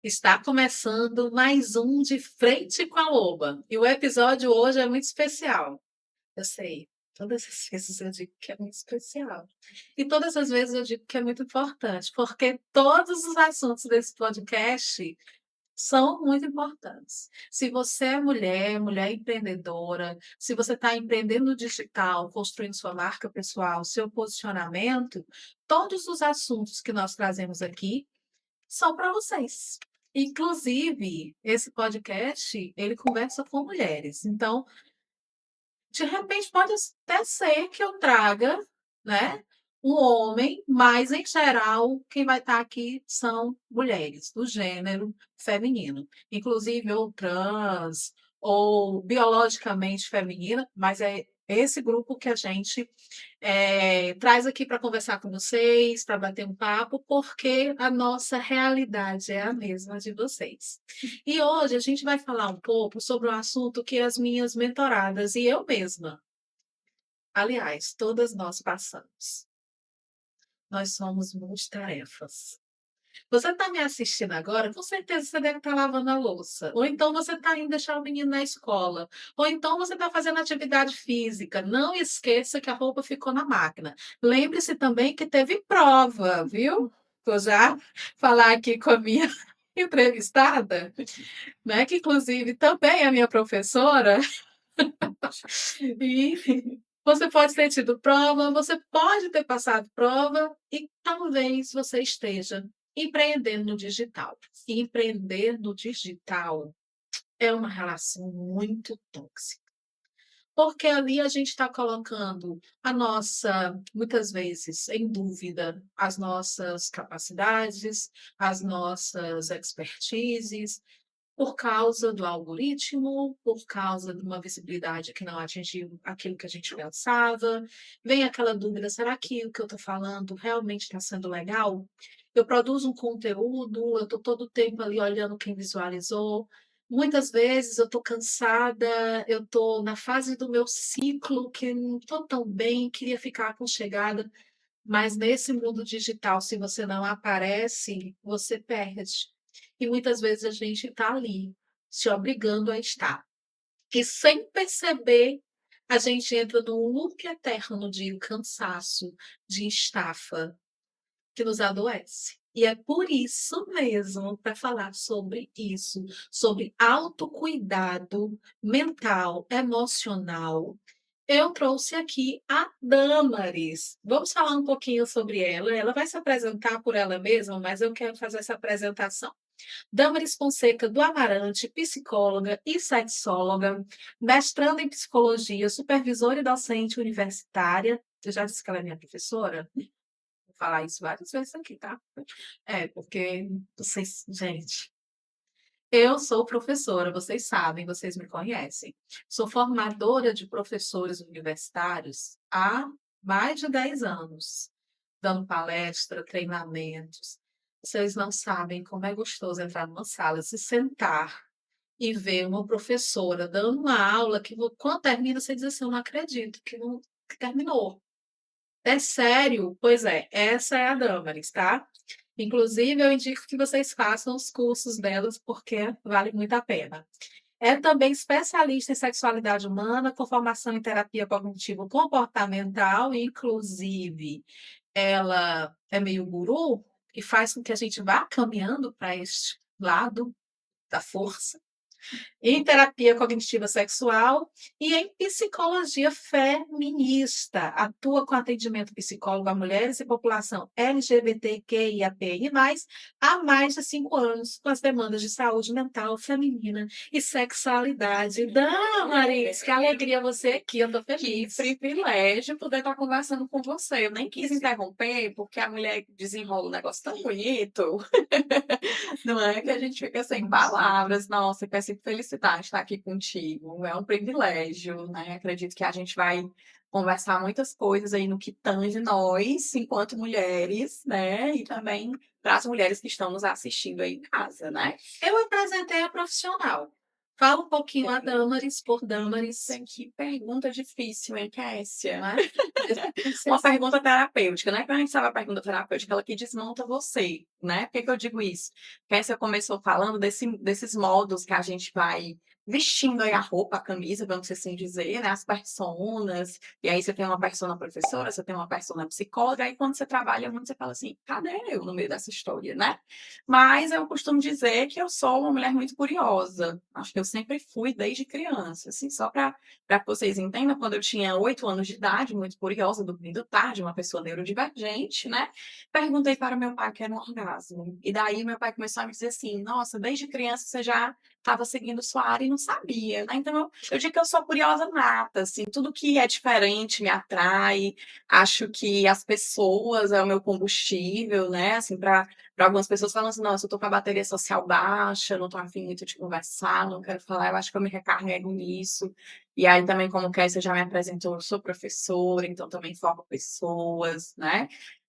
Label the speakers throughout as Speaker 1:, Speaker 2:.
Speaker 1: Está começando mais um De Frente com a Loba. E o episódio hoje é muito especial. Eu sei, todas as vezes eu digo que é muito especial. E todas as vezes eu digo que é muito importante, porque todos os assuntos desse podcast são muito importantes. Se você é mulher, mulher empreendedora, se você está empreendendo no digital, construindo sua marca pessoal, seu posicionamento, todos os assuntos que nós trazemos aqui só para vocês. Inclusive, esse podcast, ele conversa com mulheres. Então, de repente, pode até ser que eu traga, né, um homem, mas, em geral, quem vai estar aqui são mulheres do gênero feminino. Inclusive, ou trans, ou biologicamente feminina, mas é esse grupo que a gente traz aqui para conversar com vocês, para bater um papo, porque a nossa realidade é a mesma de vocês. E hoje a gente vai falar um pouco sobre um assunto que as minhas mentoradas e eu mesma, aliás, todas nós passamos. Nós somos multitarefas. Você está me assistindo agora, com certeza você deve estar lavando a louça. Ou então você está indo deixar o menino na escola. Ou então você está fazendo atividade física. Não esqueça que a roupa ficou na máquina. Lembre-se também que teve prova, viu? Vou já falar aqui com a minha entrevistada, né? Que inclusive também é minha professora. E você pode ter tido prova, você pode ter passado prova e talvez você esteja empreendendo no digital. E empreender no digital é uma relação muito tóxica. Porque ali a gente está colocando a nossa, muitas vezes, em dúvida, as nossas capacidades, as nossas expertises, por causa do algoritmo, por causa de uma visibilidade que não atingiu aquilo que a gente pensava. Vem aquela dúvida: será que o que eu estou falando realmente está sendo legal? Eu produzo um conteúdo, eu estou todo o tempo ali olhando quem visualizou. Muitas vezes eu estou cansada, eu estou na fase do meu ciclo que não estou tão bem, queria ficar aconchegada, mas nesse mundo digital, se você não aparece, você perde. E muitas vezes a gente está ali, se obrigando a estar. E sem perceber, a gente entra num loop eterno de cansaço, de estafa, que nos adoece. E é por isso mesmo, para falar sobre isso, sobre autocuidado mental, emocional, eu trouxe aqui a Damaris. Vamos falar um pouquinho sobre ela. Ela vai se apresentar por ela mesma, mas eu quero fazer essa apresentação. Damaris Fonseca do Amarante, psicóloga e sexóloga, mestrando em psicologia, supervisora e docente universitária. Eu já disse que ela é minha professora? Vou falar isso várias vezes aqui, tá? É, porque vocês, gente, eu sou professora, vocês sabem, vocês me conhecem. Sou formadora de professores universitários há mais de 10 anos, dando palestra, treinamentos. Vocês não sabem como é gostoso entrar numa sala, se sentar e ver uma professora dando uma aula que, quando termina, você diz assim: eu não acredito que não que terminou. É sério? Pois é, essa é a Damaris, tá? Inclusive, eu indico que vocês façam os cursos delas, porque vale muito a pena. É também especialista em sexualidade humana, com formação em terapia cognitivo-comportamental, inclusive ela é meio guru e faz com que a gente vá caminhando para este lado da força, em terapia cognitiva sexual e em psicologia feminista. Atua com atendimento psicólogo a mulheres e população LGBTQIAPI+, há mais de 5 anos, com as demandas de saúde mental feminina e sexualidade. Damaris, que alegria você aqui, eu tô feliz.
Speaker 2: Que privilégio poder estar conversando com você. Eu nem quis interromper, porque a mulher desenrola um negócio tão bonito, não é? Que a gente fica sem palavras. Nossa, quero se felicitar de estar aqui contigo. É um privilégio, né? Acredito que a gente vai conversar muitas coisas aí no que tange nós, enquanto mulheres, né? E também para as mulheres que estão nos assistindo aí em casa, né?
Speaker 1: Eu apresentei a profissional. Fala um pouquinho a Damaris por Damaris.
Speaker 2: Que pergunta difícil, hein, Kessia?
Speaker 1: Não é?
Speaker 2: Uma pergunta terapêutica, né? Quando a gente sabe a pergunta terapêutica, ela que desmonta você, né. Por que que eu digo isso? Porque você começou falando desses modos que a gente vai vestindo aí a roupa, a camisa, vamos assim dizer, né, as personas, e aí você tem uma persona professora, você tem uma persona psicóloga, aí quando você trabalha muito, você fala assim: "Cadê eu no meio dessa história?", né. Mas eu costumo dizer que eu sou uma mulher muito curiosa, acho que eu sempre fui desde criança, assim, só para que vocês entendam, quando eu tinha 8 anos de idade, muito curiosa, dormindo tarde, uma pessoa neurodivergente, né, perguntei para o meu pai o que era um orgasmo. E daí meu pai começou a me dizer assim: "Nossa, desde criança você já estava seguindo sua área e não sabia", né. Então eu digo que eu sou curiosa nata, assim, tudo que é diferente me atrai, acho que as pessoas é o meu combustível, né, assim, para algumas pessoas falam assim: "Nossa, eu tô com a bateria social baixa, não tô a fim muito de conversar, não quero falar", eu acho que eu me recarrego nisso. E aí também, como que você já me apresentou, eu sou professora, então também formo pessoas, né.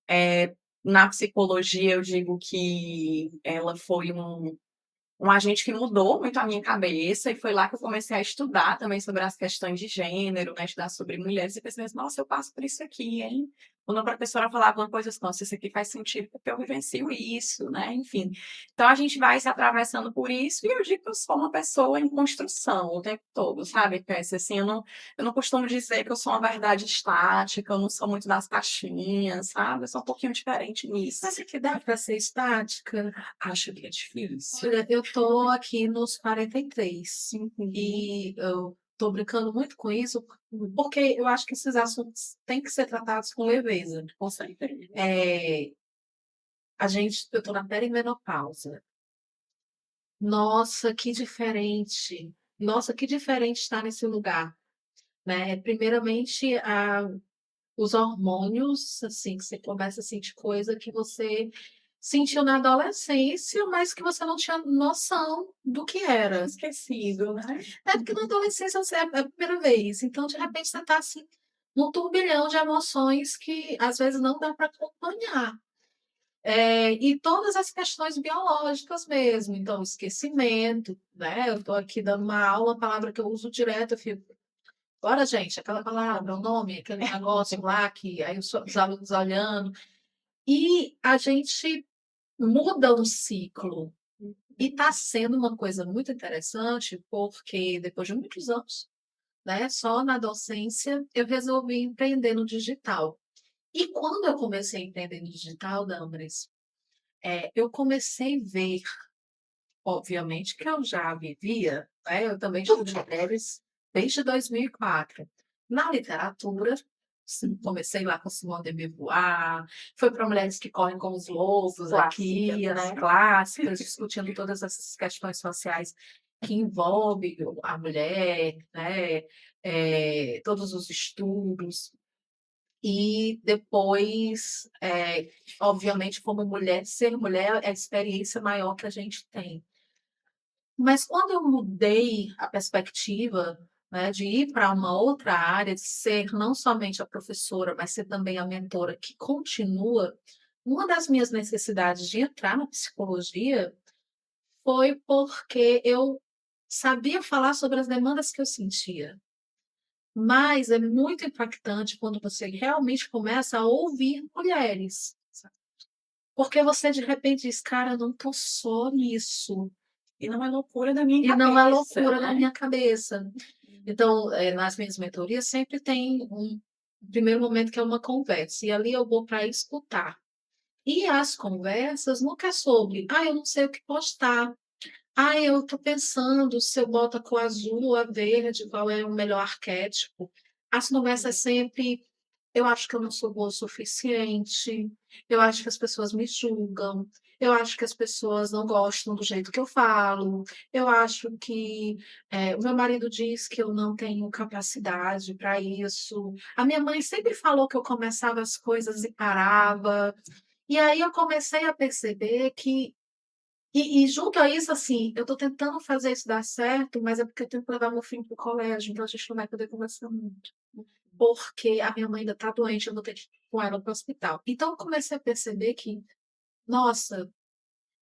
Speaker 2: Eh, Na psicologia eu digo que ela foi um agente que mudou muito a minha cabeça, e foi lá que eu comecei a estudar também sobre as questões de gênero, né, estudar sobre mulheres e pensei assim: "Nossa, eu passo por isso aqui, hein". Quando a professora falava uma coisa assim: "Nossa, isso aqui faz sentido porque eu vivencio isso", né, enfim. Então a gente vai se atravessando por isso, e eu digo que eu sou uma pessoa em construção o tempo todo, sabe, Cassia, assim, eu não costumo dizer que eu sou uma verdade estática, eu não sou muito das caixinhas, sabe, eu sou um pouquinho diferente nisso.
Speaker 1: Mas é que dá para ser estática?
Speaker 2: Acho que é difícil.
Speaker 1: Olha, eu tô aqui nos 43
Speaker 2: Uhum.
Speaker 1: e eu tô brincando muito com isso, porque eu acho que esses assuntos têm que ser tratados com leveza.
Speaker 2: Com certeza.
Speaker 1: Eh, eu tô na perimenopausa. Nossa, que diferente! Nossa, que diferente estar nesse lugar, né. Primeiramente, os hormônios, assim, que você começa a sentir coisa que você sentiu na adolescência, mas que você não tinha noção do que era.
Speaker 2: Esquecido, né.
Speaker 1: É porque na adolescência você é a primeira vez, então de repente você está assim, num turbilhão de emoções que às vezes não dá para acompanhar. E todas as questões biológicas mesmo, então esquecimento, né, eu estou aqui dando uma aula, a palavra que eu uso direto, eu fico: "Bora gente, aquela palavra, o nome, aquele negócio lá", que aí os alunos olhando, e a gente muda o ciclo. E está sendo uma coisa muito interessante, porque depois de muitos anos, né, só na docência, eu resolvi empreender no digital. E quando eu comecei a empreender no digital, Damaris, eu comecei a ver, obviamente, que eu já vivia, né, eu também estudo mulheres desde 2004. Na literatura, sim, comecei lá com Simone de Beauvoir, foi para Mulheres que Correm com os Lobos,
Speaker 2: Clássica,
Speaker 1: aqui, as
Speaker 2: né.
Speaker 1: clássicas, discutindo todas essas questões sociais que envolvem a mulher, né, todos os estudos. E depois, obviamente, como mulher, ser mulher é a experiência maior que a gente tem. Mas quando eu mudei a perspectiva, né, de ir para uma outra área, de ser não somente a professora, mas ser também a mentora que continua, uma das minhas necessidades de entrar na psicologia foi porque eu sabia falar sobre as demandas que eu sentia. Mas é muito impactante quando você realmente começa a ouvir mulheres, porque você de repente diz: "Cara, eu não tô só nisso".
Speaker 2: E não é loucura da minha
Speaker 1: E não é
Speaker 2: cabeça,
Speaker 1: loucura na
Speaker 2: né.
Speaker 1: minha cabeça. Então, nas minhas mentorias sempre tem um primeiro momento que é uma conversa, e ali eu vou para escutar. E as conversas nunca é sobre: "Ah, eu não sei o que postar. Ah, eu estou pensando se eu boto a cor azul ou a verde, qual é o melhor arquétipo". As conversas sempre: "Eu acho que eu não sou boa o suficiente, eu acho que as pessoas me julgam, eu acho que as pessoas não gostam do jeito que eu falo, eu acho que, o meu marido diz que eu não tenho capacidade para isso, a minha mãe sempre falou que eu começava as coisas e parava". E aí eu comecei a perceber que junto a isso, assim, eu estou tentando fazer isso dar certo, mas é porque eu tenho que levar meu filho para o colégio, então a gente não vai poder conversar muito. Porque a minha mãe ainda está doente, eu vou ter que ir com ela para o hospital. Então eu comecei a perceber que, nossa,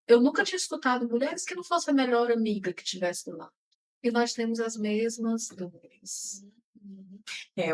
Speaker 1: eu nunca tinha escutado mulheres que não fosse a melhor amiga que tivesse lá. E nós temos as mesmas dores.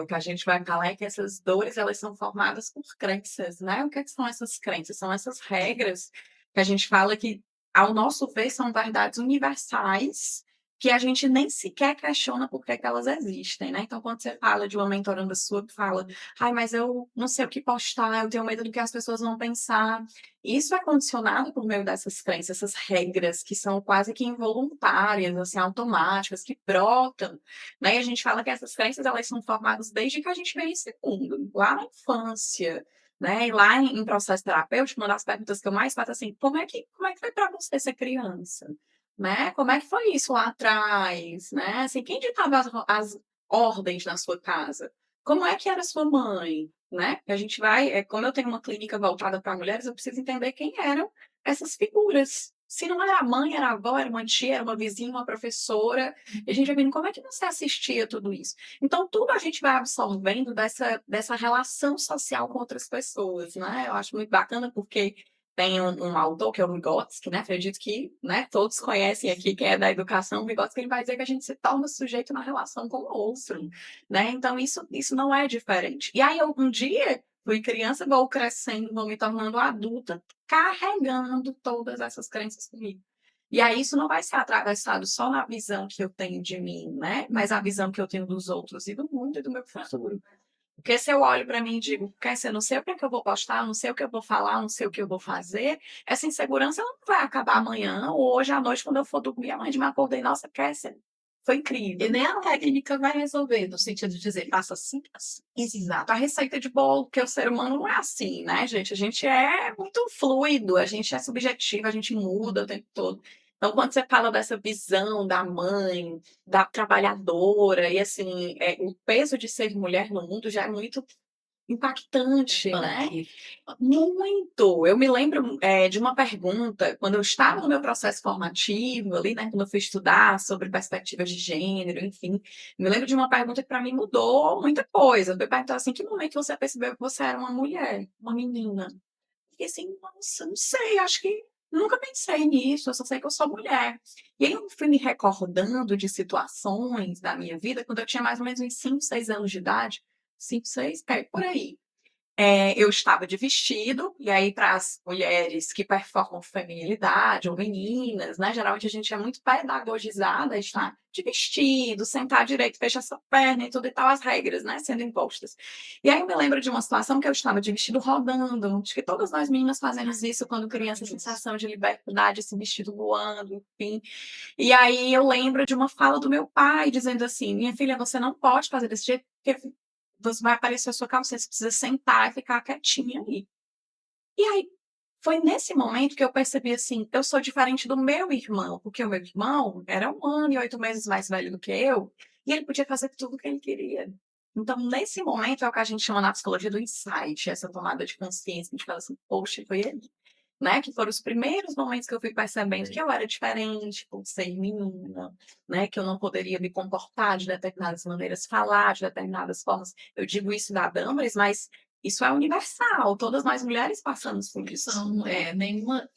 Speaker 2: O que a gente vai falar é que essas dores, elas são formadas por crenças, né. O que é que são essas crenças? São essas regras que a gente fala que, ao nosso ver, são verdades universais, que a gente nem sequer questiona por que que elas existem, né. Então quando você fala de uma mentoranda sua que fala: "Ai, mas eu não sei o que postar, eu tenho medo do que as pessoas vão pensar". Isso é condicionado por meio dessas crenças, essas regras que são quase que involuntárias, assim, automáticas, que brotam, né, e a gente fala que essas crenças elas são formadas desde que a gente veio esse mundo, lá na infância, né, e lá em processo terapêutico, uma das perguntas que eu mais faço, assim: como é que foi para você ser criança? Né, como é que foi isso lá atrás, né, assim, quem ditava as ordens na sua casa? Como é que era sua mãe, né? A gente vai como eu tenho uma clínica voltada para mulheres, eu preciso entender quem eram essas figuras. Se não era a mãe, era a avó, era uma tia, era uma vizinha, uma professora, e a gente vai vendo como é que você assistia tudo isso. Então tudo a gente vai absorvendo dessa relação social com outras pessoas, né, eu acho muito bacana, porque tem um autor que é o Vygotsky, né, acredito que, né, todos conhecem aqui, quem é da educação, o Vygotsky ele vai dizer que a gente se torna sujeito na relação com o outro, né, então isso não é diferente. E aí eu um dia fui criança, vou crescendo, vou me tornando adulta, carregando todas essas crenças comigo. E aí isso não vai ser atravessado só na visão que eu tenho de mim, né, mas a visão que eu tenho dos outros e do mundo e do meu futuro. Porque se eu olho para mim e digo: "Cássia, eu não sei o que é que eu vou postar, eu não sei o que eu vou falar, eu não sei o que eu vou fazer", essa insegurança ela não vai acabar amanhã ou hoje à noite quando eu for dormir, amanhã de manhã acordei: "Nossa, Cássia, foi
Speaker 1: E
Speaker 2: incrível".
Speaker 1: nem a técnica vai resolver, no sentido de dizer: "Faça assim, assim".
Speaker 2: Exato, a receita de bolo, porque o ser humano não é assim, né, gente, a gente é muito fluido, a gente é subjetivo, a gente muda o tempo todo. Então quando você fala dessa visão da mãe, da trabalhadora e assim, o peso de ser mulher no mundo já é muito impactante, né.
Speaker 1: Punk.
Speaker 2: Muito. Eu me lembro, de uma pergunta, quando eu estava no meu processo formativo ali, né, quando eu fui estudar sobre perspectivas de gênero, enfim, me lembro de uma pergunta que para mim mudou muita coisa. Foi perguntar assim: "Que momento você percebeu que você era uma mulher, uma menina?". Fiquei assim: "Nossa, não sei, acho que nunca pensei nisso, eu só sei que eu sou mulher". E aí eu fui me recordando de situações da minha vida quando eu tinha mais ou menos uns 5, 6 anos de idade, 5, 6, por aí. Eu estava de vestido, e aí para as mulheres que performam feminilidade ou meninas, né, geralmente a gente é muito pedagogizada a estar de vestido, sentar direito, fechar essa perna e tudo e tal, as regras, né, sendo impostas. E aí eu me lembro de uma situação que eu estava de vestido rodando, acho que todas nós meninas fazemos isso quando criança, sensação de liberdade, esse vestido voando, enfim. E aí eu lembro de uma fala do meu pai dizendo assim: "Minha filha, você não pode fazer desse jeito, porque você vai aparecer a sua calcinha, você precisa sentar e ficar quietinha aí". E aí, foi nesse momento que eu percebi assim, eu sou diferente do meu irmão, porque o meu irmão era 1 ano e 8 meses mais velho do que eu, e ele podia fazer tudo o que ele queria. Então, nesse momento é o que a gente chama na psicologia do insight, essa tomada de consciência, que a gente fala assim: "Poxa, foi ele", né, que foram os primeiros momentos que eu fui percebendo que eu era diferente por ser menina, né, que eu não poderia me comportar de determinadas maneiras, falar de determinadas formas. Eu digo isso da Damaris, mas isso é universal, todas nós mulheres passamos por isso,
Speaker 1: Não,
Speaker 2: né.
Speaker 1: nenhuma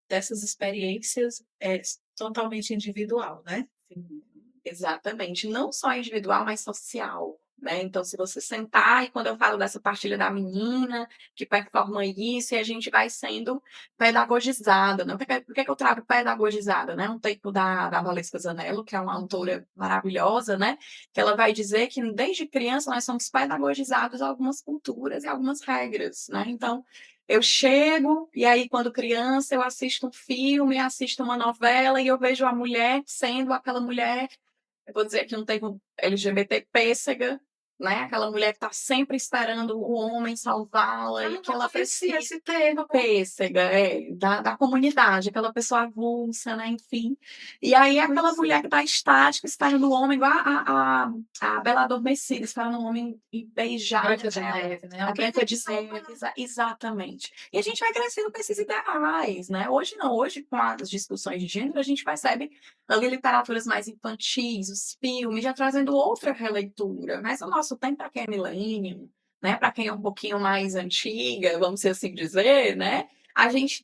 Speaker 1: dessas experiências é totalmente individual, né.
Speaker 2: Sim, exatamente. Não só individual, mas social, né. Então se você sentar e quando eu falo dessa partilha da menina, que performa isso, e a gente vai sendo pedagogizada, né. Por que que eu trago pedagogizada, né, um texto da Valesca Zanello, que é uma autora maravilhosa, né, que ela vai dizer que desde criança nós somos pedagogizados a algumas culturas e algumas regras, né. Então, eu chego, e aí quando criança eu assisto um filme, assisto uma novela e eu vejo a mulher sendo aquela mulher, eu vou dizer aqui um termo LGBT, pêssega, né, aquela mulher que está sempre esperando o homem salvá-la
Speaker 1: Ah,
Speaker 2: e que
Speaker 1: não
Speaker 2: ela
Speaker 1: conhecia
Speaker 2: precisa
Speaker 1: esse termo.
Speaker 2: pêssega, da comunidade, aquela pessoa avulsa, né, enfim. E aí aquela
Speaker 1: Pois
Speaker 2: mulher
Speaker 1: é.
Speaker 2: que está estática, esperando o homem, igual a Bela Adormecida, esperando o homem ir beijar
Speaker 1: Branca de
Speaker 2: ela,
Speaker 1: Neve, né,
Speaker 2: a
Speaker 1: uma
Speaker 2: Branca de
Speaker 1: perfeição.
Speaker 2: Neve, exatamente. E a gente vai crescendo com esses ideais, né. Hoje não, hoje com as discussões de gênero, a gente percebe ali literaturas mais infantis, os filmes já trazendo outra releitura, mas o nosso tempo para quem é millennium, né, para quem é um pouquinho mais antiga, vamos assim dizer, né, a gente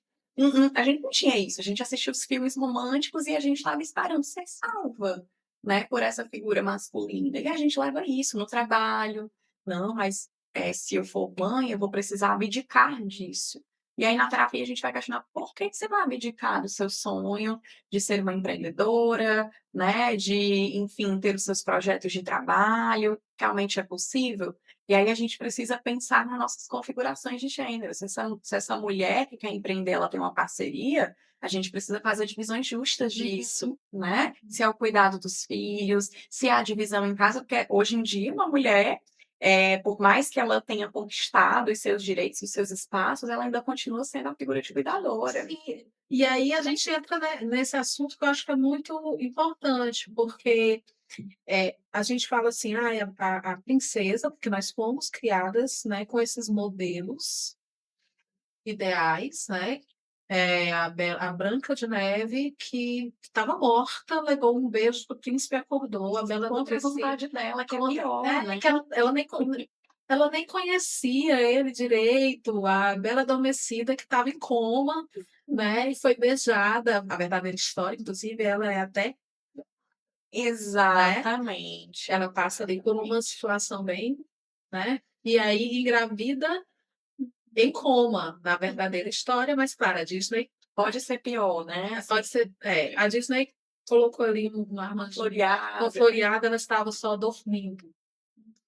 Speaker 2: a gente não tinha isso, a gente assistia os filmes românticos e a gente estava esperando ser salva, né, por essa figura masculina. E a gente leva isso no trabalho, não, mas, se eu for mãe, eu vou precisar abdicar disso. E aí, na terapia, a gente vai questionar por que que você vai abdicar do seu sonho de ser uma empreendedora, né, de, enfim, ter os seus projetos de trabalho, realmente é possível? E aí a gente precisa pensar nas nossas configurações de gênero. Se essa mulher que quer empreender, ela tem uma parceria, a gente precisa fazer divisões justas disso, né? Se é o cuidado dos filhos, se é a divisão em casa, porque hoje em dia uma mulher, por mais que ela tenha conquistado os seus direitos, os seus espaços, ela ainda continua sendo a figura de cuidadora.
Speaker 1: Sim. E aí a gente entra nesse assunto que eu acho que é muito importante, porque a gente fala assim, a princesa, porque nós fomos criadas, né, com esses modelos ideais, né? A Branca de Neve, que estava morta, levou um beijo do príncipe e acordou. A Bela
Speaker 2: Contra a
Speaker 1: Adormecida,
Speaker 2: vontade dela, que é pior, né?
Speaker 1: que ela nem conhecia ele direito. A Bela Adormecida, que estava em coma, né? E foi beijada. A verdadeira história, inclusive, ela é até, né?
Speaker 2: Exatamente.
Speaker 1: Ela passa ali por uma situação bem, né? E aí engravida em coma, na verdadeira história, mas claro, a Disney
Speaker 2: Pode ser pior, né? Assim,
Speaker 1: pode ser. A Disney colocou ali uma armadilha, uma
Speaker 2: floreada.
Speaker 1: floreada, ela estava só dormindo.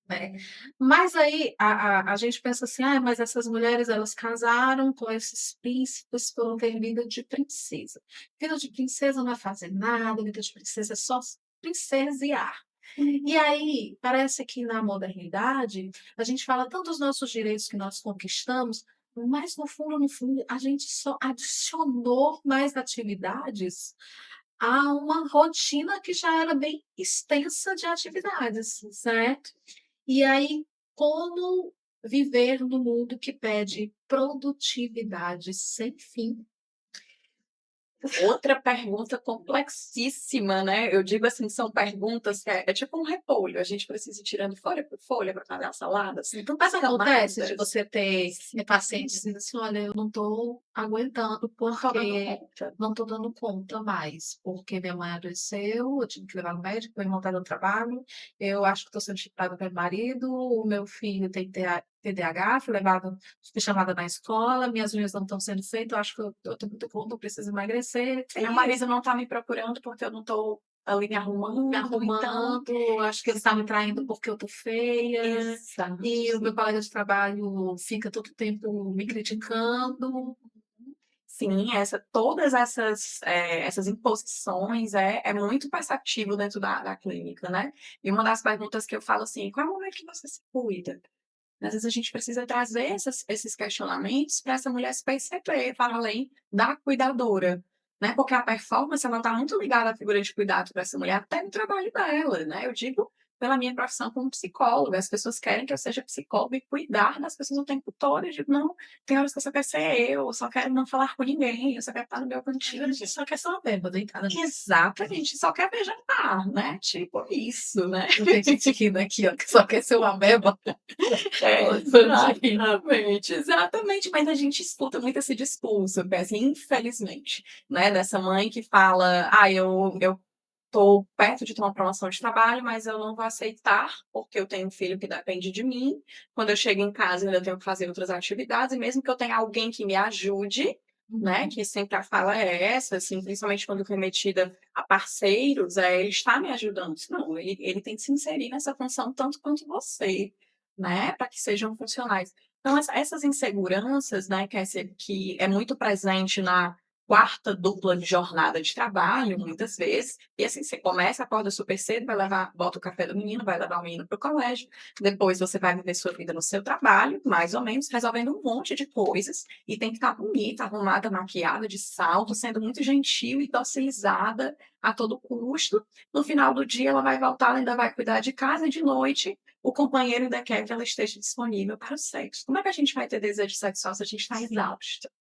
Speaker 1: Né? Mas aí a gente pensa assim, mas essas mulheres elas casaram com esses príncipes, foram ter vida de princesa. Vida de princesa não vai fazer nada, vida de princesa é só princesear. E aí, parece que na modernidade, a gente fala tanto dos nossos direitos que nós conquistamos, mas no fundo, a gente só adicionou mais atividades a uma rotina que já era bem extensa de atividades, certo? E aí, como viver no mundo que pede produtividade sem fim?
Speaker 2: Outra pergunta complexíssima, né? Eu digo assim, são perguntas que é tipo um repolho, a gente precisa ir tirando folha por folha para fazer a salada, assim,
Speaker 1: Mas
Speaker 2: tantas
Speaker 1: acontece de
Speaker 2: camadas.
Speaker 1: você ter pacientes dizendo assim: olha, eu não estou aguentando porque não estou dando conta mais, porque minha mãe adoeceu, eu tive que levar no médico, meu irmão está no trabalho, eu acho que estou sendo chipada pelo marido, o meu filho tem TDAH, fui chamada na escola, minhas unhas não estão sendo feitas, eu acho que eu estou muito conta, eu preciso emagrecer.
Speaker 2: Meu marido não tá me procurando porque eu não tô ali me arrumando,
Speaker 1: Me
Speaker 2: então.
Speaker 1: arrumando, acho que ele está me traindo porque eu tô feia,
Speaker 2: Exato.
Speaker 1: e o meu colega de trabalho fica todo tempo me criticando.
Speaker 2: Sim, todas essas imposições é muito perceptível dentro da clínica, né? E uma das perguntas que eu falo assim, qual é o momento que você se cuida? Às vezes a gente precisa trazer esses questionamentos para essa mulher se perceber para além da cuidadora, né? Porque a performance ela está muito ligada à figura de cuidado para essa mulher, até no trabalho dela, né? Eu digo pela minha profissão como psicóloga, as pessoas querem que eu seja psicóloga e cuidar das pessoas o tempo todo. Eu digo, não, tem horas que eu só quero ser eu só quero não falar com ninguém, eu só quero estar no meu cantinho.
Speaker 1: A gente só quer ser uma bêbada deitada.
Speaker 2: Exatamente, só quer vegetar, né? Tipo isso, né?
Speaker 1: Tem gente rindo aqui, ó, que só quer ser uma bêbada.
Speaker 2: Exatamente, exatamente. Mas a gente escuta muito esse discurso, assim, infelizmente, né? Dessa mãe que fala, eu tô perto de ter uma promoção de trabalho, mas eu não vou aceitar, porque eu tenho um filho que depende de mim. Quando eu chego em casa, eu ainda tenho que fazer outras atividades, e mesmo que eu tenha alguém que me ajude, né? Que sempre a fala é essa, assim, principalmente quando remetida a parceiros, ele está me ajudando. Não, ele tem que se inserir nessa função tanto quanto você, né? Para que sejam funcionais. Então, essas inseguranças, né, que é muito presente na quarta dupla de jornada de trabalho, muitas vezes, e assim, você começa, acorda super cedo, bota o café do menino, vai levar o menino para o colégio, depois você vai viver sua vida no seu trabalho, mais ou menos, resolvendo um monte de coisas, e tem que estar bonita, arrumada, maquiada, de salto, sendo muito gentil e docilizada a todo custo. No final do dia, ela vai voltar, ela ainda vai cuidar de casa, e de noite, o companheiro ainda quer que ela esteja disponível para o sexo. Como é que a gente vai ter desejo sexual se a gente está exausta?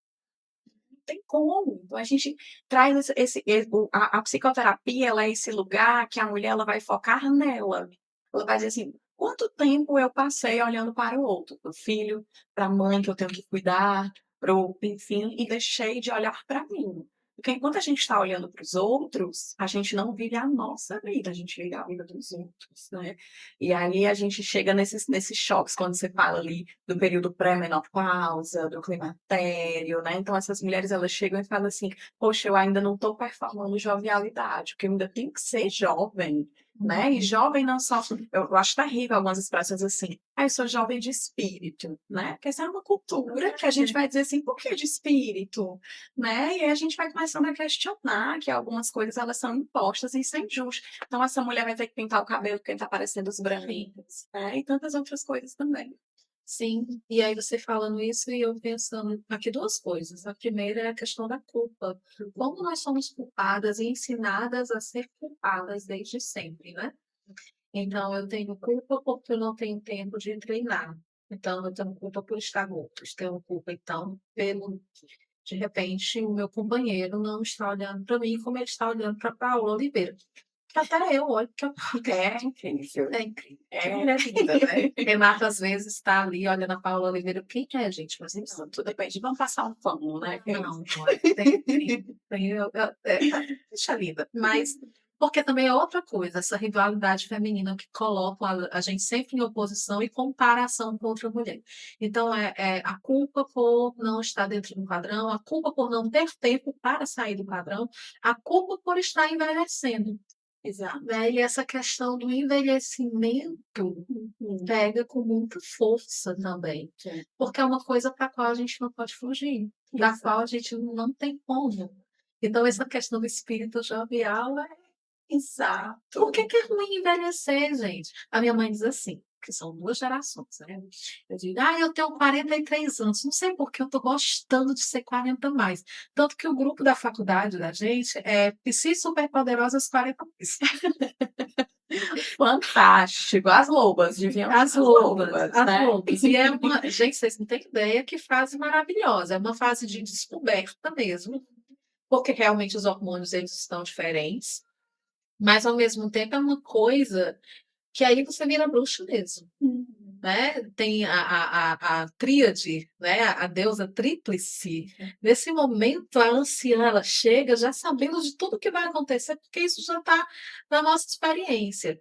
Speaker 2: Tem como. Então, a gente traz a psicoterapia, ela é esse lugar que a mulher ela vai focar nela. Ela vai dizer assim, quanto tempo eu passei olhando para o outro, para o filho, para a mãe que eu tenho que cuidar, para o enfim, e deixei de olhar para mim. Porque enquanto a gente está olhando para os outros, a gente não vive a nossa vida, a gente vive a vida dos outros, né? E aí a gente chega nesses choques, quando você fala ali do período pré-menopausa, do climatério, né? Então essas mulheres, elas chegam e falam assim, poxa, eu ainda não estou performando jovialidade, porque eu ainda tenho que ser jovem, né? E jovem não só... Eu acho terrível algumas expressões assim, ah, eu sou jovem de espírito, né? Porque essa é uma cultura que a gente vai dizer assim, por que de espírito? Né? E aí a gente vai começando a questionar que algumas coisas elas são impostas e isso é injusto. Então essa mulher vai ter que pintar o cabelo porque está parecendo os brancos, né? E tantas outras coisas também.
Speaker 1: Sim, e aí você falando isso e eu pensando aqui duas coisas. A primeira é a questão da culpa. Como nós somos culpadas e ensinadas a ser culpadas desde sempre, né? Então, eu tenho culpa porque eu não tenho tempo de treinar. Então, eu tenho culpa por estar gordo. Eu tenho culpa, então, pelo, de repente, o meu companheiro não está olhando para mim como ele está olhando para Paula Oliveira. Que até eu olho que eu
Speaker 2: É incrível.
Speaker 1: é incrível.
Speaker 2: É.
Speaker 1: Mulher linda, né? Renato, às vezes, está ali olhando a Paula Oliveira. Quem é, gente? Mas
Speaker 2: Não, tudo depende. Vamos passar um pano, né?
Speaker 1: não é. Deixa linda. Mas, porque também é outra coisa, essa rivalidade feminina que coloca a gente sempre em oposição e comparação com outra mulher. Então, é a culpa por não estar dentro do padrão, a culpa por não ter tempo para sair do padrão, a culpa por estar envelhecendo.
Speaker 2: Exato.
Speaker 1: Né? E essa questão do envelhecimento pega com muita força também, porque é uma coisa para a qual a gente não pode fugir, da qual a gente não tem como. Então, essa questão do espírito jovial é
Speaker 2: Exato.
Speaker 1: por que que é ruim envelhecer, gente? A minha mãe diz assim, que são duas gerações, né? Eu digo, eu tenho 43 anos, não sei por que eu estou gostando de ser 40 mais. Tanto que o grupo da faculdade da gente é Psi Superpoderosas 40 mais.
Speaker 2: Fantástico. As lobas, deviam
Speaker 1: As
Speaker 2: ser
Speaker 1: lobas, as
Speaker 2: né?
Speaker 1: lobas. E é uma, gente, vocês não têm ideia que fase maravilhosa. É uma fase de descoberta mesmo, porque realmente os hormônios eles estão diferentes, mas ao mesmo tempo é uma coisa que aí você vira bruxa mesmo, né? Tem a tríade, né? A deusa tríplice. Nesse momento, a anciã ela chega já sabendo de tudo que vai acontecer, porque isso já está na nossa experiência.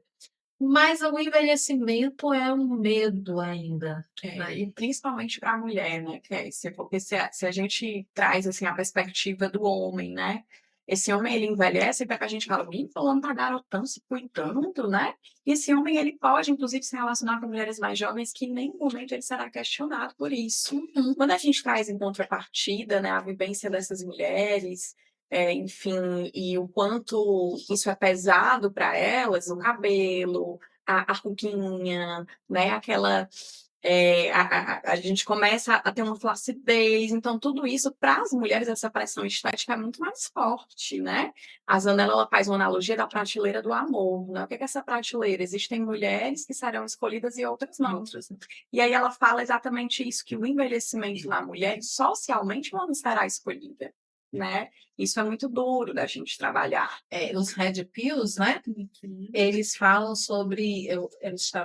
Speaker 1: Mas o envelhecimento é um medo ainda, né?
Speaker 2: E principalmente para a mulher, né? Que é isso, porque se a gente traz assim a perspectiva do homem, né? Esse homem ele envelhece para que a gente fala, "Ih, fulano tá garotão se cuidando, né? E esse homem ele pode, inclusive, se relacionar com mulheres mais jovens que em nenhum momento ele será questionado por isso. Quando a gente traz em contrapartida, né, a vivência dessas mulheres, enfim, e o quanto isso é pesado para elas, o cabelo, a ruguinha, né? Aquela a gente começa a ter uma flacidez, então tudo isso para as mulheres, essa pressão estética é muito mais forte, né? A Zanella ela faz uma analogia da prateleira do amor, né? O que é essa prateleira? Existem mulheres que serão escolhidas e outras não. E aí ela fala exatamente isso, que o envelhecimento na mulher socialmente não será escolhida, né? Isso é muito duro da gente trabalhar.
Speaker 1: Os Red Pills, né? Eles falam sobre,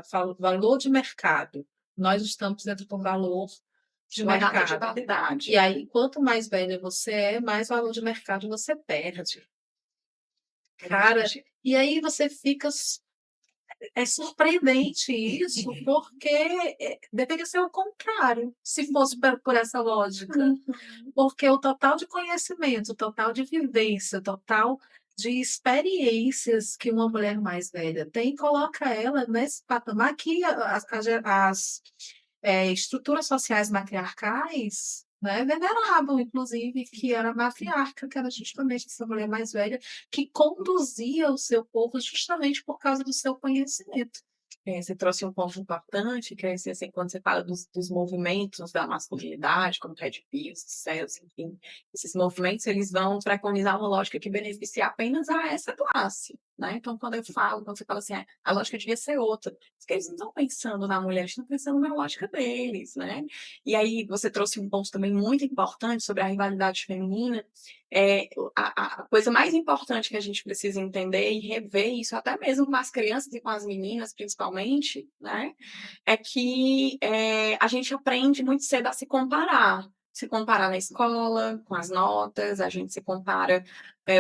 Speaker 1: falam valor de mercado. Nós estamos dentro do valor de
Speaker 2: Uma data de
Speaker 1: mercado.
Speaker 2: validade.
Speaker 1: E aí, quanto mais velha você é, mais valor de mercado você perde. Cara, e aí você fica. É surpreendente isso, porque deveria ser o contrário, se fosse por essa lógica. Porque o total de conhecimento, o total de vivência, o total de experiências que uma mulher mais velha tem, coloca ela nesse patamar que as estruturas sociais matriarcais, né, veneravam, inclusive, que era a matriarca, que era justamente essa mulher mais velha, que conduzia o seu povo justamente por causa do seu conhecimento.
Speaker 2: Você trouxe um ponto importante, que é esse, assim, quando você fala dos movimentos da masculinidade, como Red Pills, CELS, enfim, esses movimentos eles vão preconizar uma lógica que beneficia apenas a essa classe, né? Então, quando você fala assim, a lógica devia ser outra, porque eles não estão pensando na mulher, eles estão pensando na lógica deles, né? E aí você trouxe um ponto também muito importante sobre a rivalidade feminina, a coisa mais importante que a gente precisa entender e rever isso, até mesmo com as crianças e com as meninas, principalmente, né? É que a gente aprende muito cedo a se comparar. se compara na escola, com as notas, a gente se compara,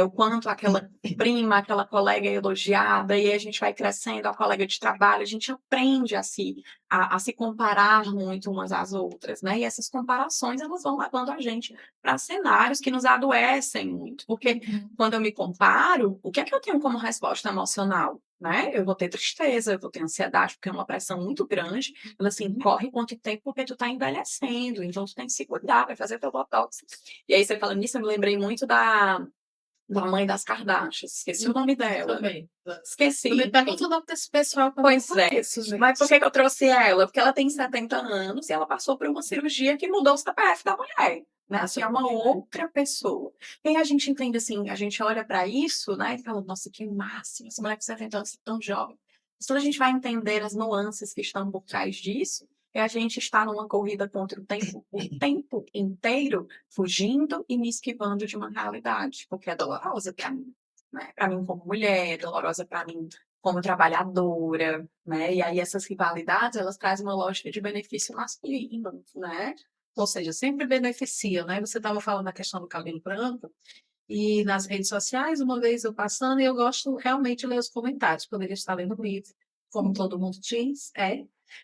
Speaker 2: o quanto aquela prima, aquela colega é elogiada, e aí a gente vai crescendo, a colega de trabalho, a gente aprende a se comparar muito umas às outras, né, e essas comparações, elas vão levando a gente para cenários que nos adoecem muito, porque
Speaker 1: Uhum.
Speaker 2: quando eu me comparo, o que é que eu tenho como resposta emocional, né? Eu vou ter tristeza, eu vou ter ansiedade, porque é uma pressão muito grande. Ela assim, corre quanto tempo porque tu tá envelhecendo, então tu tem que se cuidar, vai fazer teu botox. E aí você falando nisso, eu me lembrei muito da mãe das Kardashians, esqueci o nome dela.
Speaker 1: Também.
Speaker 2: Esqueci.
Speaker 1: Não me pergunta o nome desse pessoal que eu não
Speaker 2: Pois é.
Speaker 1: conheço, gente.
Speaker 2: Mas por que que eu trouxe ela? Porque ela tem 70 anos e ela passou por uma cirurgia que mudou o CPF da mulher. Né? Assim, é uma outra pessoa. E aí a gente entende assim, a gente olha para isso, né, e fala, nossa, que máximo, essa mulher com 70 anos tão jovem. Mas quando a gente vai entender as nuances que estão por trás disso, é a gente estar numa corrida contra o tempo inteiro, fugindo e me esquivando de uma realidade, porque é dolorosa para mim. Né? Para mim, como mulher, é dolorosa para mim como trabalhadora, né? E aí essas rivalidades, elas trazem uma lógica de benefício masculino, né?
Speaker 1: Ou seja, sempre beneficia, né? Você estava falando da questão do cabelo branco, e nas redes sociais, uma vez eu passando, e eu gosto realmente de ler os comentários. Poderia estar lendo o livro, como todo mundo diz,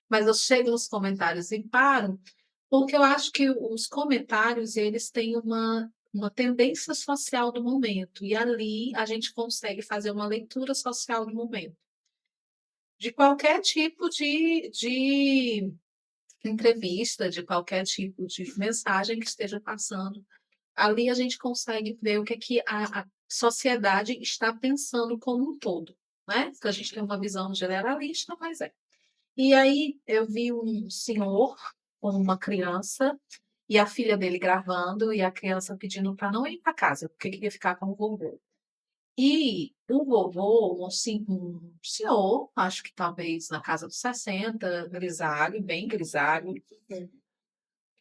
Speaker 1: mas eu chego nos comentários e paro, porque eu acho que os comentários, eles têm uma tendência social do momento, e ali a gente consegue fazer uma leitura social do momento. De qualquer tipo de entrevista, de qualquer tipo de mensagem que esteja passando. Ali a gente consegue ver o que, é que a sociedade está pensando como um todo, né? Porque a gente tem uma visão generalista, mas é. E aí eu vi um senhor com uma criança e a filha dele gravando e a criança pedindo para não ir para casa, porque queria ficar com o vovô. E o vovô, assim, um senhor, acho que talvez na casa dos 60, grisalho, bem grisalho.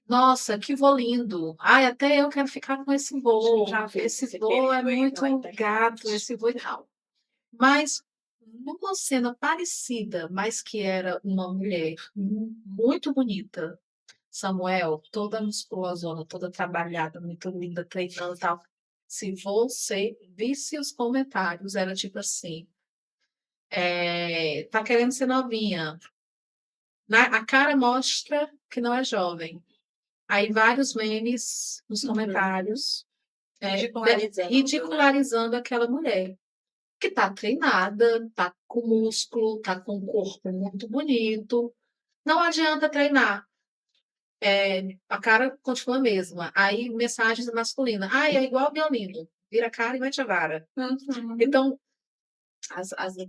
Speaker 1: Nossa, que vô lindo. Ai, até eu quero ficar com esse vô.
Speaker 2: Já vi
Speaker 1: Esse
Speaker 2: esse
Speaker 1: vô é
Speaker 2: vídeo aí
Speaker 1: muito
Speaker 2: na internet.
Speaker 1: gato, esse vô e tal. Mas numa cena parecida, mas que era uma mulher muito bonita, Samuel, toda musculosona, toda trabalhada, muito linda, treinando e tal. Se você visse os comentários, era tipo assim, tá querendo ser novinha. A cara mostra que não é jovem. Aí vários memes nos comentários, ridicularizando aquela mulher, que está treinada, está com músculo, está com um corpo muito bonito. Não adianta treinar. A cara continua a mesma. Aí mensagens masculinas. Ah, é igual violino. Vira a cara e mete a vara.
Speaker 2: Uhum.
Speaker 1: Então,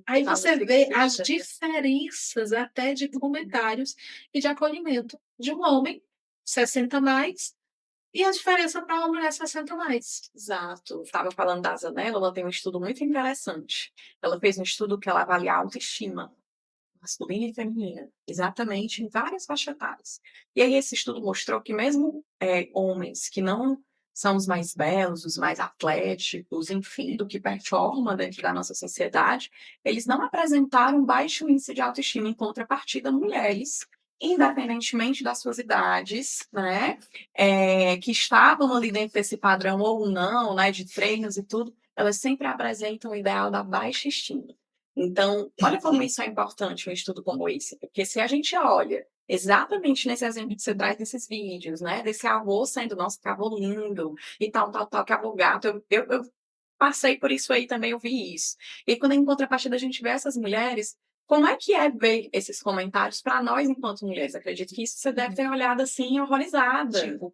Speaker 1: aí
Speaker 2: falas
Speaker 1: você vê as
Speaker 2: sexistas.
Speaker 1: diferenças até de comentários e de acolhimento de um homem 60 a mais e a diferença para uma mulher 60 a mais.
Speaker 2: Exato. Estava falando da Zanella, ela tem um estudo muito interessante. Ela fez um estudo que ela avalia a autoestima masculina e feminina, exatamente em várias faixas etárias. E aí esse estudo mostrou que mesmo homens que não são os mais belos, os mais atléticos, enfim, do que performa dentro da nossa sociedade, eles não apresentaram baixo índice de autoestima em contrapartida mulheres, independentemente das suas idades, né, que estavam ali dentro desse padrão ou não, né, de treinos e tudo, elas sempre apresentam o ideal da baixa estima. Então, olha como isso é importante, um estudo como esse, porque se a gente olha exatamente nesse exemplo que você traz nesses vídeos, né, desse avô sendo, nossa, que avô lindo, e tal, tal, tal, que avô gato, eu passei por isso aí também, eu vi isso. E quando em contrapartida a gente vê essas mulheres, como é que é ver esses comentários para nós enquanto mulheres? Acredito que isso você deve ter olhado assim, horrorizada. Tipo,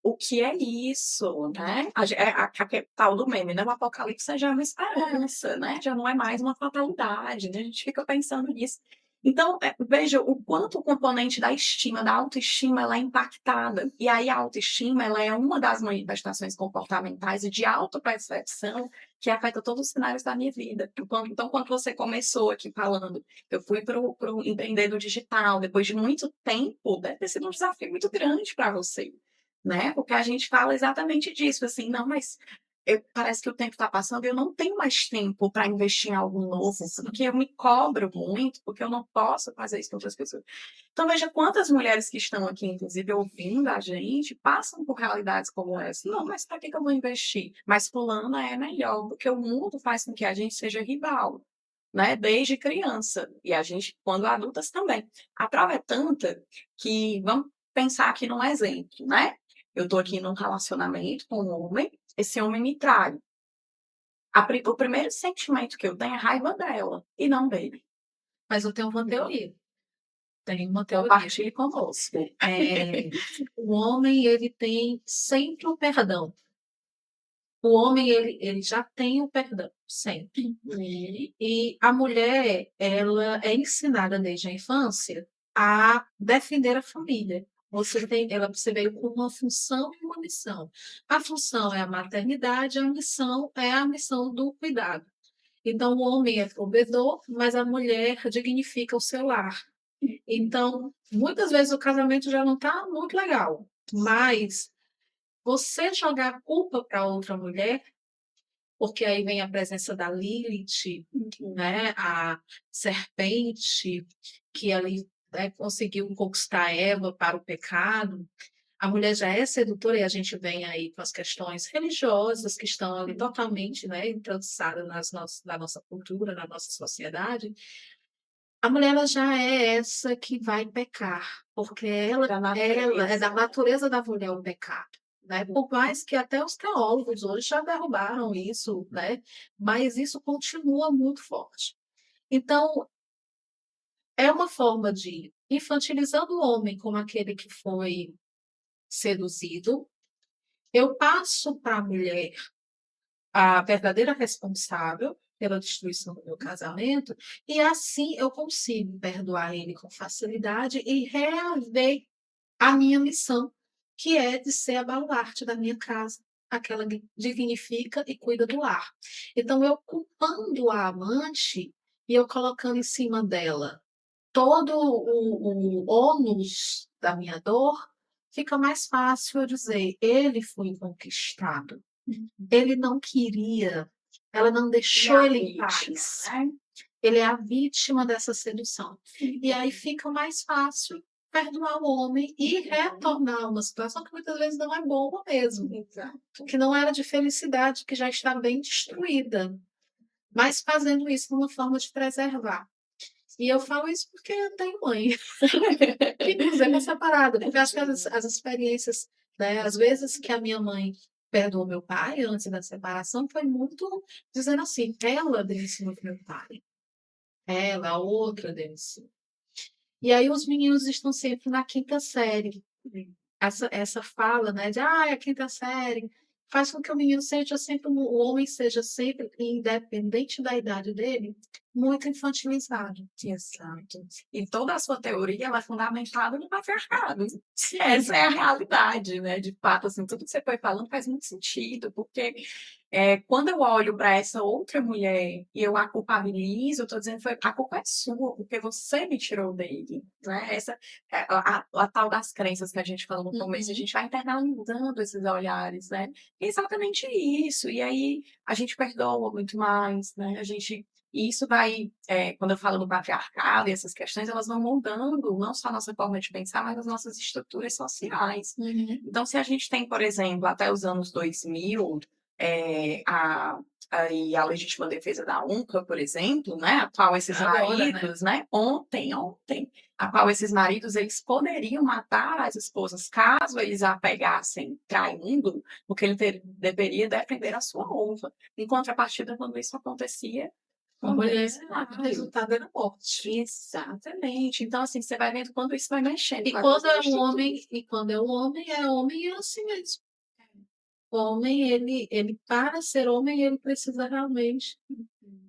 Speaker 2: o que é isso, né? A tal do meme, né? O apocalipse já é uma esperança, né? Já não é mais uma fatalidade, né? A gente fica pensando nisso. Então, veja o quanto o componente da estima, da autoestima, ela é impactada. E aí a autoestima, ela é uma das manifestações comportamentais e de autopercepção que afeta todos os cenários da minha vida. Então, quando você começou aqui falando, eu fui para o empreender no digital, depois de muito tempo, deve ter sido um desafio muito grande para você, né? Porque a gente fala exatamente disso, assim, não, mas parece que o tempo está passando e eu não tenho mais tempo para investir em algo novo, porque eu me cobro muito, porque eu não posso fazer isso com outras pessoas. Então, veja quantas mulheres que estão aqui, inclusive, ouvindo a gente, passam por realidades como essa. Não, mas para que eu vou investir? Mas fulana é melhor, porque o mundo faz com que a gente seja rival, né? Desde criança. E a gente, quando adultas, também. A prova é tanta que, vamos pensar aqui num exemplo, né? Eu estou aqui num relacionamento com um homem, esse homem me trai. O primeiro sentimento que eu tenho é raiva dela e não dele.
Speaker 1: Mas eu tenho uma teoria. Tenho uma teoria.
Speaker 2: Compartilhe conosco.
Speaker 1: O homem, ele tem sempre o perdão. O homem, ele já tem o perdão, sempre. E a mulher, ela é ensinada desde a infância a defender a família. Você veio com uma função e uma missão. A função é a maternidade, a missão é a missão do cuidado. Então, o homem é provedor, mas a mulher dignifica o seu lar. Então, muitas vezes o casamento já não está muito legal, mas você jogar a culpa para outra mulher, porque aí vem a presença da Lilith, né, a serpente, que ali, né, conseguiu conquistar Eva para o pecado. A mulher já é sedutora e a gente vem aí com as questões religiosas que estão ali totalmente, né, entrançadas na nossa cultura, na nossa sociedade. A mulher ela já é essa que vai pecar, porque ela é da natureza da mulher o pecado. Né? Por mais que até os teólogos hoje já derrubaram isso, né? Mas isso continua muito forte. Então, é uma forma de infantilizando o homem como aquele que foi seduzido. Eu passo para a mulher a verdadeira responsável pela destruição do meu casamento, e assim eu consigo perdoar ele com facilidade e reaver a minha missão, que é de ser a baluarte da minha casa, aquela que dignifica e cuida do lar. Então, eu culpando a amante e eu colocando em cima dela todo o ônus da minha dor, fica mais fácil eu dizer, ele foi conquistado. Ele não queria, ela não deixou ele em paz. Né? Ele é a vítima dessa sedução. E aí fica mais fácil perdoar o homem e retornar a uma situação que muitas vezes não é boa mesmo. Exato. Que não era de felicidade, que já está bem destruída. Mas fazendo isso de uma forma de preservar. E eu falo isso porque eu tenho mãe. Inclusive essa parada, porque acho que as experiências, né, às vezes que a minha mãe perdoou meu pai antes da separação, foi muito dizendo assim, ela deu em cima do meu pai. Ela, a outra deu em cima. E aí os meninos estão sempre na quinta série. Essa fala, né, de a quinta série, faz com que o menino seja sempre, o homem seja sempre, independente da idade dele, muito infantilizado.
Speaker 2: Exato. E toda a sua teoria ela é fundamentada no patriarcado. Essa é a realidade, né? De fato, assim, tudo que você foi falando faz muito sentido, porque quando eu olho para essa outra mulher e eu a culpabilizo, eu estou dizendo que a culpa é sua, porque você me tirou dele. Né? Essa é a tal das crenças que a gente falou no começo, a gente vai internalizando esses olhares, né? É exatamente isso. E aí a gente perdoa muito mais, né? E isso vai, quando eu falo do patriarcado e essas questões, elas vão moldando não só a nossa forma de pensar, mas as nossas estruturas sociais. Então, se a gente tem, por exemplo, até os anos 2000, a legítima defesa da UNCA, por exemplo, né, a qual esses maridos, né, ontem, a qual esses maridos eles poderiam matar as esposas caso eles a pegassem traindo, porque ele deveria defender a sua honra. Em contrapartida, quando isso acontecia,
Speaker 1: o resultado era morte.
Speaker 2: Exatamente. Então, assim, você vai vendo quando isso vai mexendo.
Speaker 1: E quando é um homem, é homem e é assim mesmo. O homem, ele para ser homem, ele precisa realmente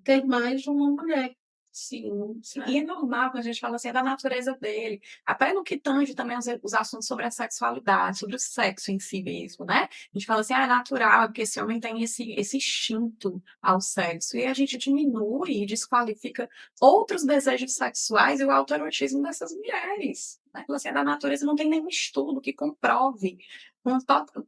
Speaker 1: ter mais de uma mulher.
Speaker 2: Sim, sim. E é normal quando a gente fala assim, é da natureza dele. Até no que tange também os assuntos sobre a sexualidade, sobre o sexo em si mesmo, né? A gente fala assim, é natural, porque esse homem tem esse instinto ao sexo. E a gente diminui e desqualifica outros desejos sexuais e o autoerotismo dessas mulheres. Né? Fala assim, é da natureza, não tem nenhum estudo que comprove com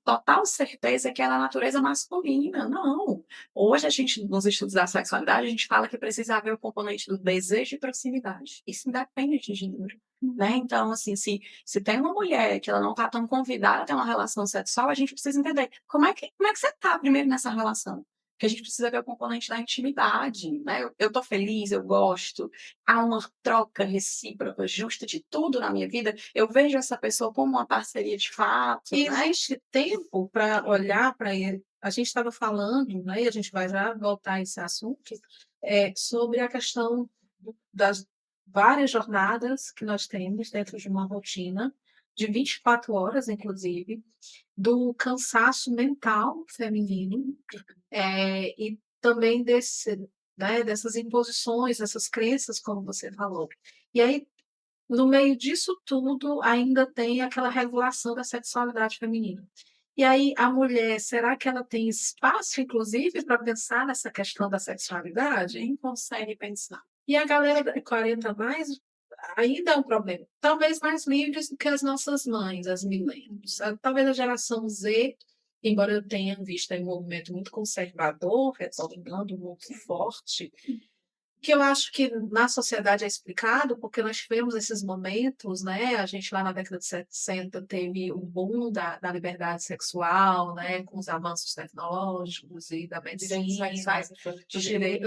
Speaker 2: total certeza que ela é a natureza masculina. Não. Hoje a gente, nos estudos da sexualidade, a gente fala que precisa haver o componente do desejo e proximidade. Isso independe de gênero. Né? Então, assim, se tem uma mulher que ela não está tão convidada a ter uma relação sexual, a gente precisa entender como é que você está primeiro nessa relação. Porque a gente precisa ver o componente da intimidade, né? Eu tô feliz, eu gosto, há uma troca recíproca, justa de tudo na minha vida. Eu vejo essa pessoa como uma parceria de fato,
Speaker 1: E
Speaker 2: né?
Speaker 1: existe tempo para olhar para ele. A gente estava falando, né, e a gente vai já voltar a esse assunto, sobre a questão das várias jornadas que nós temos dentro de uma rotina, de 24 horas, inclusive, do cansaço mental feminino, e também dessas imposições, dessas crenças, como você falou. E aí, no meio disso tudo, ainda tem aquela regulação da sexualidade feminina. E aí, a mulher, será que ela tem espaço, inclusive, para pensar nessa questão da sexualidade?
Speaker 2: Nem consegue pensar.
Speaker 1: E a galera de 40 a mais ainda é um problema. Talvez mais livres do que as nossas mães, as milênios. Talvez a geração Z, embora eu tenha visto aí um movimento muito conservador, retornando muito forte, que eu acho que na sociedade é explicado, porque nós tivemos esses momentos, né? A gente lá na década de 60 teve o boom da liberdade sexual, né? Com os avanços tecnológicos e da
Speaker 2: Direitos
Speaker 1: medicina,
Speaker 2: sexuais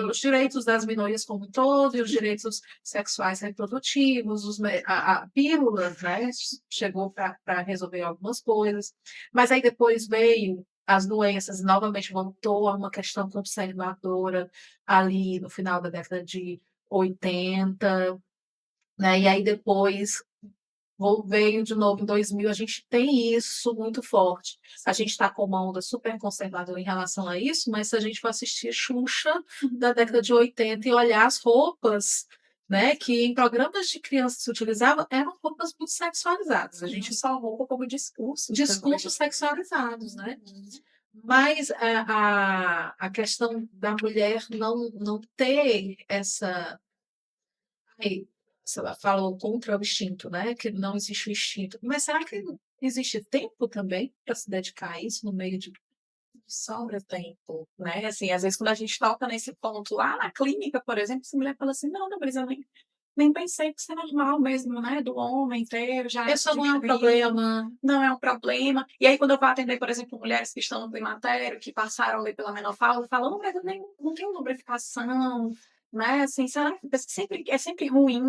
Speaker 1: os direitos das minorias como um todo, e os direitos sexuais reprodutivos, a pílula, né? Chegou para resolver algumas coisas, mas aí depois veio as doenças, novamente voltou a uma questão conservadora ali no final da década de 80, né? E aí depois veio de novo em 2000, a gente tem isso muito forte. A gente está com uma onda super conservadora em relação a isso, mas se a gente for assistir Xuxa da década de 80 e olhar as roupas, né, que em programas de crianças se utilizavam, eram roupas muito sexualizadas. A gente
Speaker 2: só roupa como
Speaker 1: discursos sexualizados, né? Mas a questão da mulher não ter essa. Aí, você falou contra o instinto, né? Que não existe o instinto. Mas será que existe tempo também para se dedicar a isso no meio de.
Speaker 2: sobra tempo, né? Assim, às vezes quando a gente toca nesse ponto lá na clínica, por exemplo, essa mulher fala assim, não, Brisa, eu nem pensei que isso é normal mesmo, né? Do homem inteiro, já
Speaker 1: Isso não é um
Speaker 2: descobri,
Speaker 1: problema.
Speaker 2: não é um problema. E aí, quando eu vou atender, por exemplo, mulheres que estão no climatério, que passaram ali pela menopausa, falam, não, mas eu não tenho lubrificação, né? Assim, será que é sempre ruim?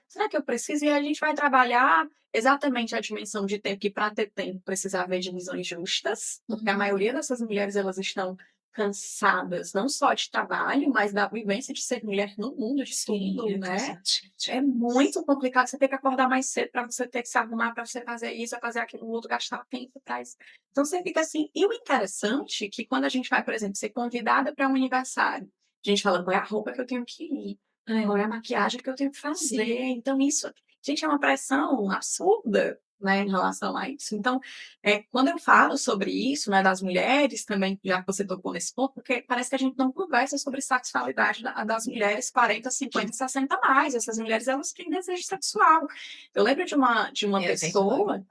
Speaker 2: Será que eu preciso? E aí a gente vai trabalhar exatamente a dimensão de tempo, que para ter tempo precisa haver divisões justas, porque a maioria dessas mulheres, elas estão cansadas, não só de trabalho, mas da vivência de ser mulher no mundo, de tudo, né? É muito complicado. Você ter que acordar mais cedo para você ter que se arrumar para você fazer isso, fazer aquilo outro, gastar tempo para isso. Então você fica assim. E o interessante é que quando a gente vai, por exemplo, ser convidada para um aniversário, a gente fala qual é a roupa que eu tenho que ir, qual é a maquiagem que eu tenho que fazer.
Speaker 1: Sim.
Speaker 2: Então isso, gente, é uma pressão absurda, né, em relação a isso. Então, quando eu falo sobre isso, né, das mulheres também, já que você tocou nesse ponto, porque parece que a gente não conversa sobre sexualidade das mulheres 40, 50, 60 mais. Essas mulheres, elas têm desejo sexual. Eu lembro de uma pessoa.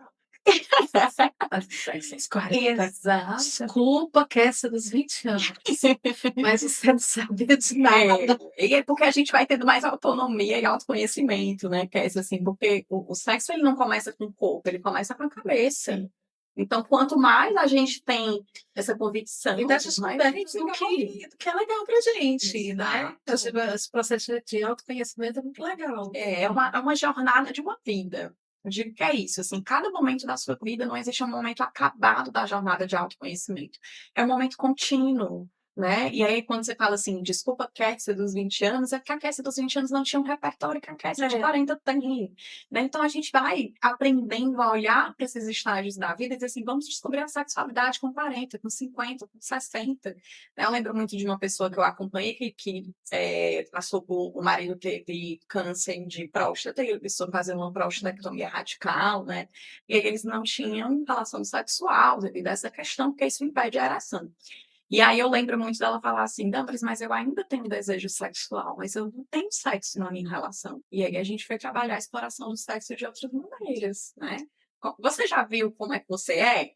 Speaker 1: Desculpa que essa dos 20 anos, mas você não sabia de nada.
Speaker 2: E é porque a gente vai tendo mais autonomia e autoconhecimento, né? Que é isso, assim, porque o sexo ele não começa com o corpo, ele começa com a cabeça. Então, quanto mais a gente tem essa convicção,
Speaker 1: E das descobertas do que é legal pra gente, né? Esse processo de autoconhecimento é muito legal.
Speaker 2: É uma jornada de uma vida. Eu digo que é isso, assim, cada momento da sua vida não existe um momento acabado da jornada de autoconhecimento. É um momento contínuo, né? E aí, quando você fala assim, desculpa a Cassie dos 20 anos, é porque a Cassie dos 20 anos não tinha um repertório que a Cassie de 40 tem, né? Então, a gente vai aprendendo a olhar para esses estágios da vida e dizer assim, vamos descobrir a sexualidade com 40, com 50, com 60. Eu lembro muito de uma pessoa que eu acompanhei que passou por o marido teve câncer de próstata e ele precisou fazer uma prostatectomia radical, né? E aí eles não tinham relação sexual devido a essa questão, porque isso impede a ereção. E aí eu lembro muito dela falar assim, Damaris, mas eu ainda tenho desejo sexual, mas eu não tenho sexo na minha relação. E aí a gente foi trabalhar a exploração do sexo de outras maneiras, né? Você já viu como é que você é?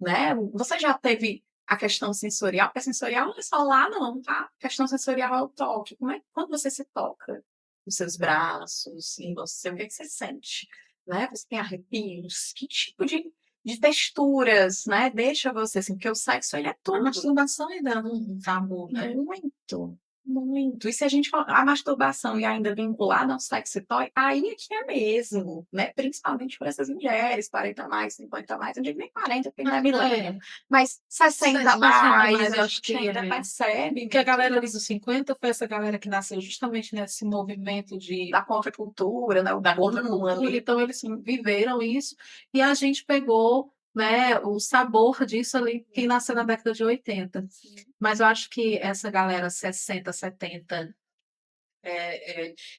Speaker 2: né? Você já teve a questão sensorial? Porque a sensorial não é só lá, não, tá? A questão sensorial é o toque. Como é quando você se toca nos seus braços, em você, o que é que você sente? Né? Você tem arrepios? Que tipo de texturas, né? Deixa você assim, porque o sexo ele é
Speaker 1: A
Speaker 2: tudo.
Speaker 1: masturbação ainda um tabu, né?
Speaker 2: Muito, muito. E se a gente for a masturbação e ainda vinculada ao sexo toy, aí é que é mesmo, né? Principalmente para essas mulheres, 40 mais, 50 mais, eu digo nem 40, porque não é milênio,
Speaker 1: É,
Speaker 2: mas 60 mais,
Speaker 1: mas
Speaker 2: a
Speaker 1: eu acho
Speaker 2: gente
Speaker 1: que
Speaker 2: ainda percebe
Speaker 1: que a galera ali dos 50 foi essa galera que nasceu justamente nesse movimento
Speaker 2: da contracultura, né? O
Speaker 1: da
Speaker 2: boom
Speaker 1: contracultura,
Speaker 2: ali.
Speaker 1: então eles viveram isso, e a gente pegou, né, o sabor disso ali, que nasceu na década de 80. Mas eu acho que essa galera 60, 70,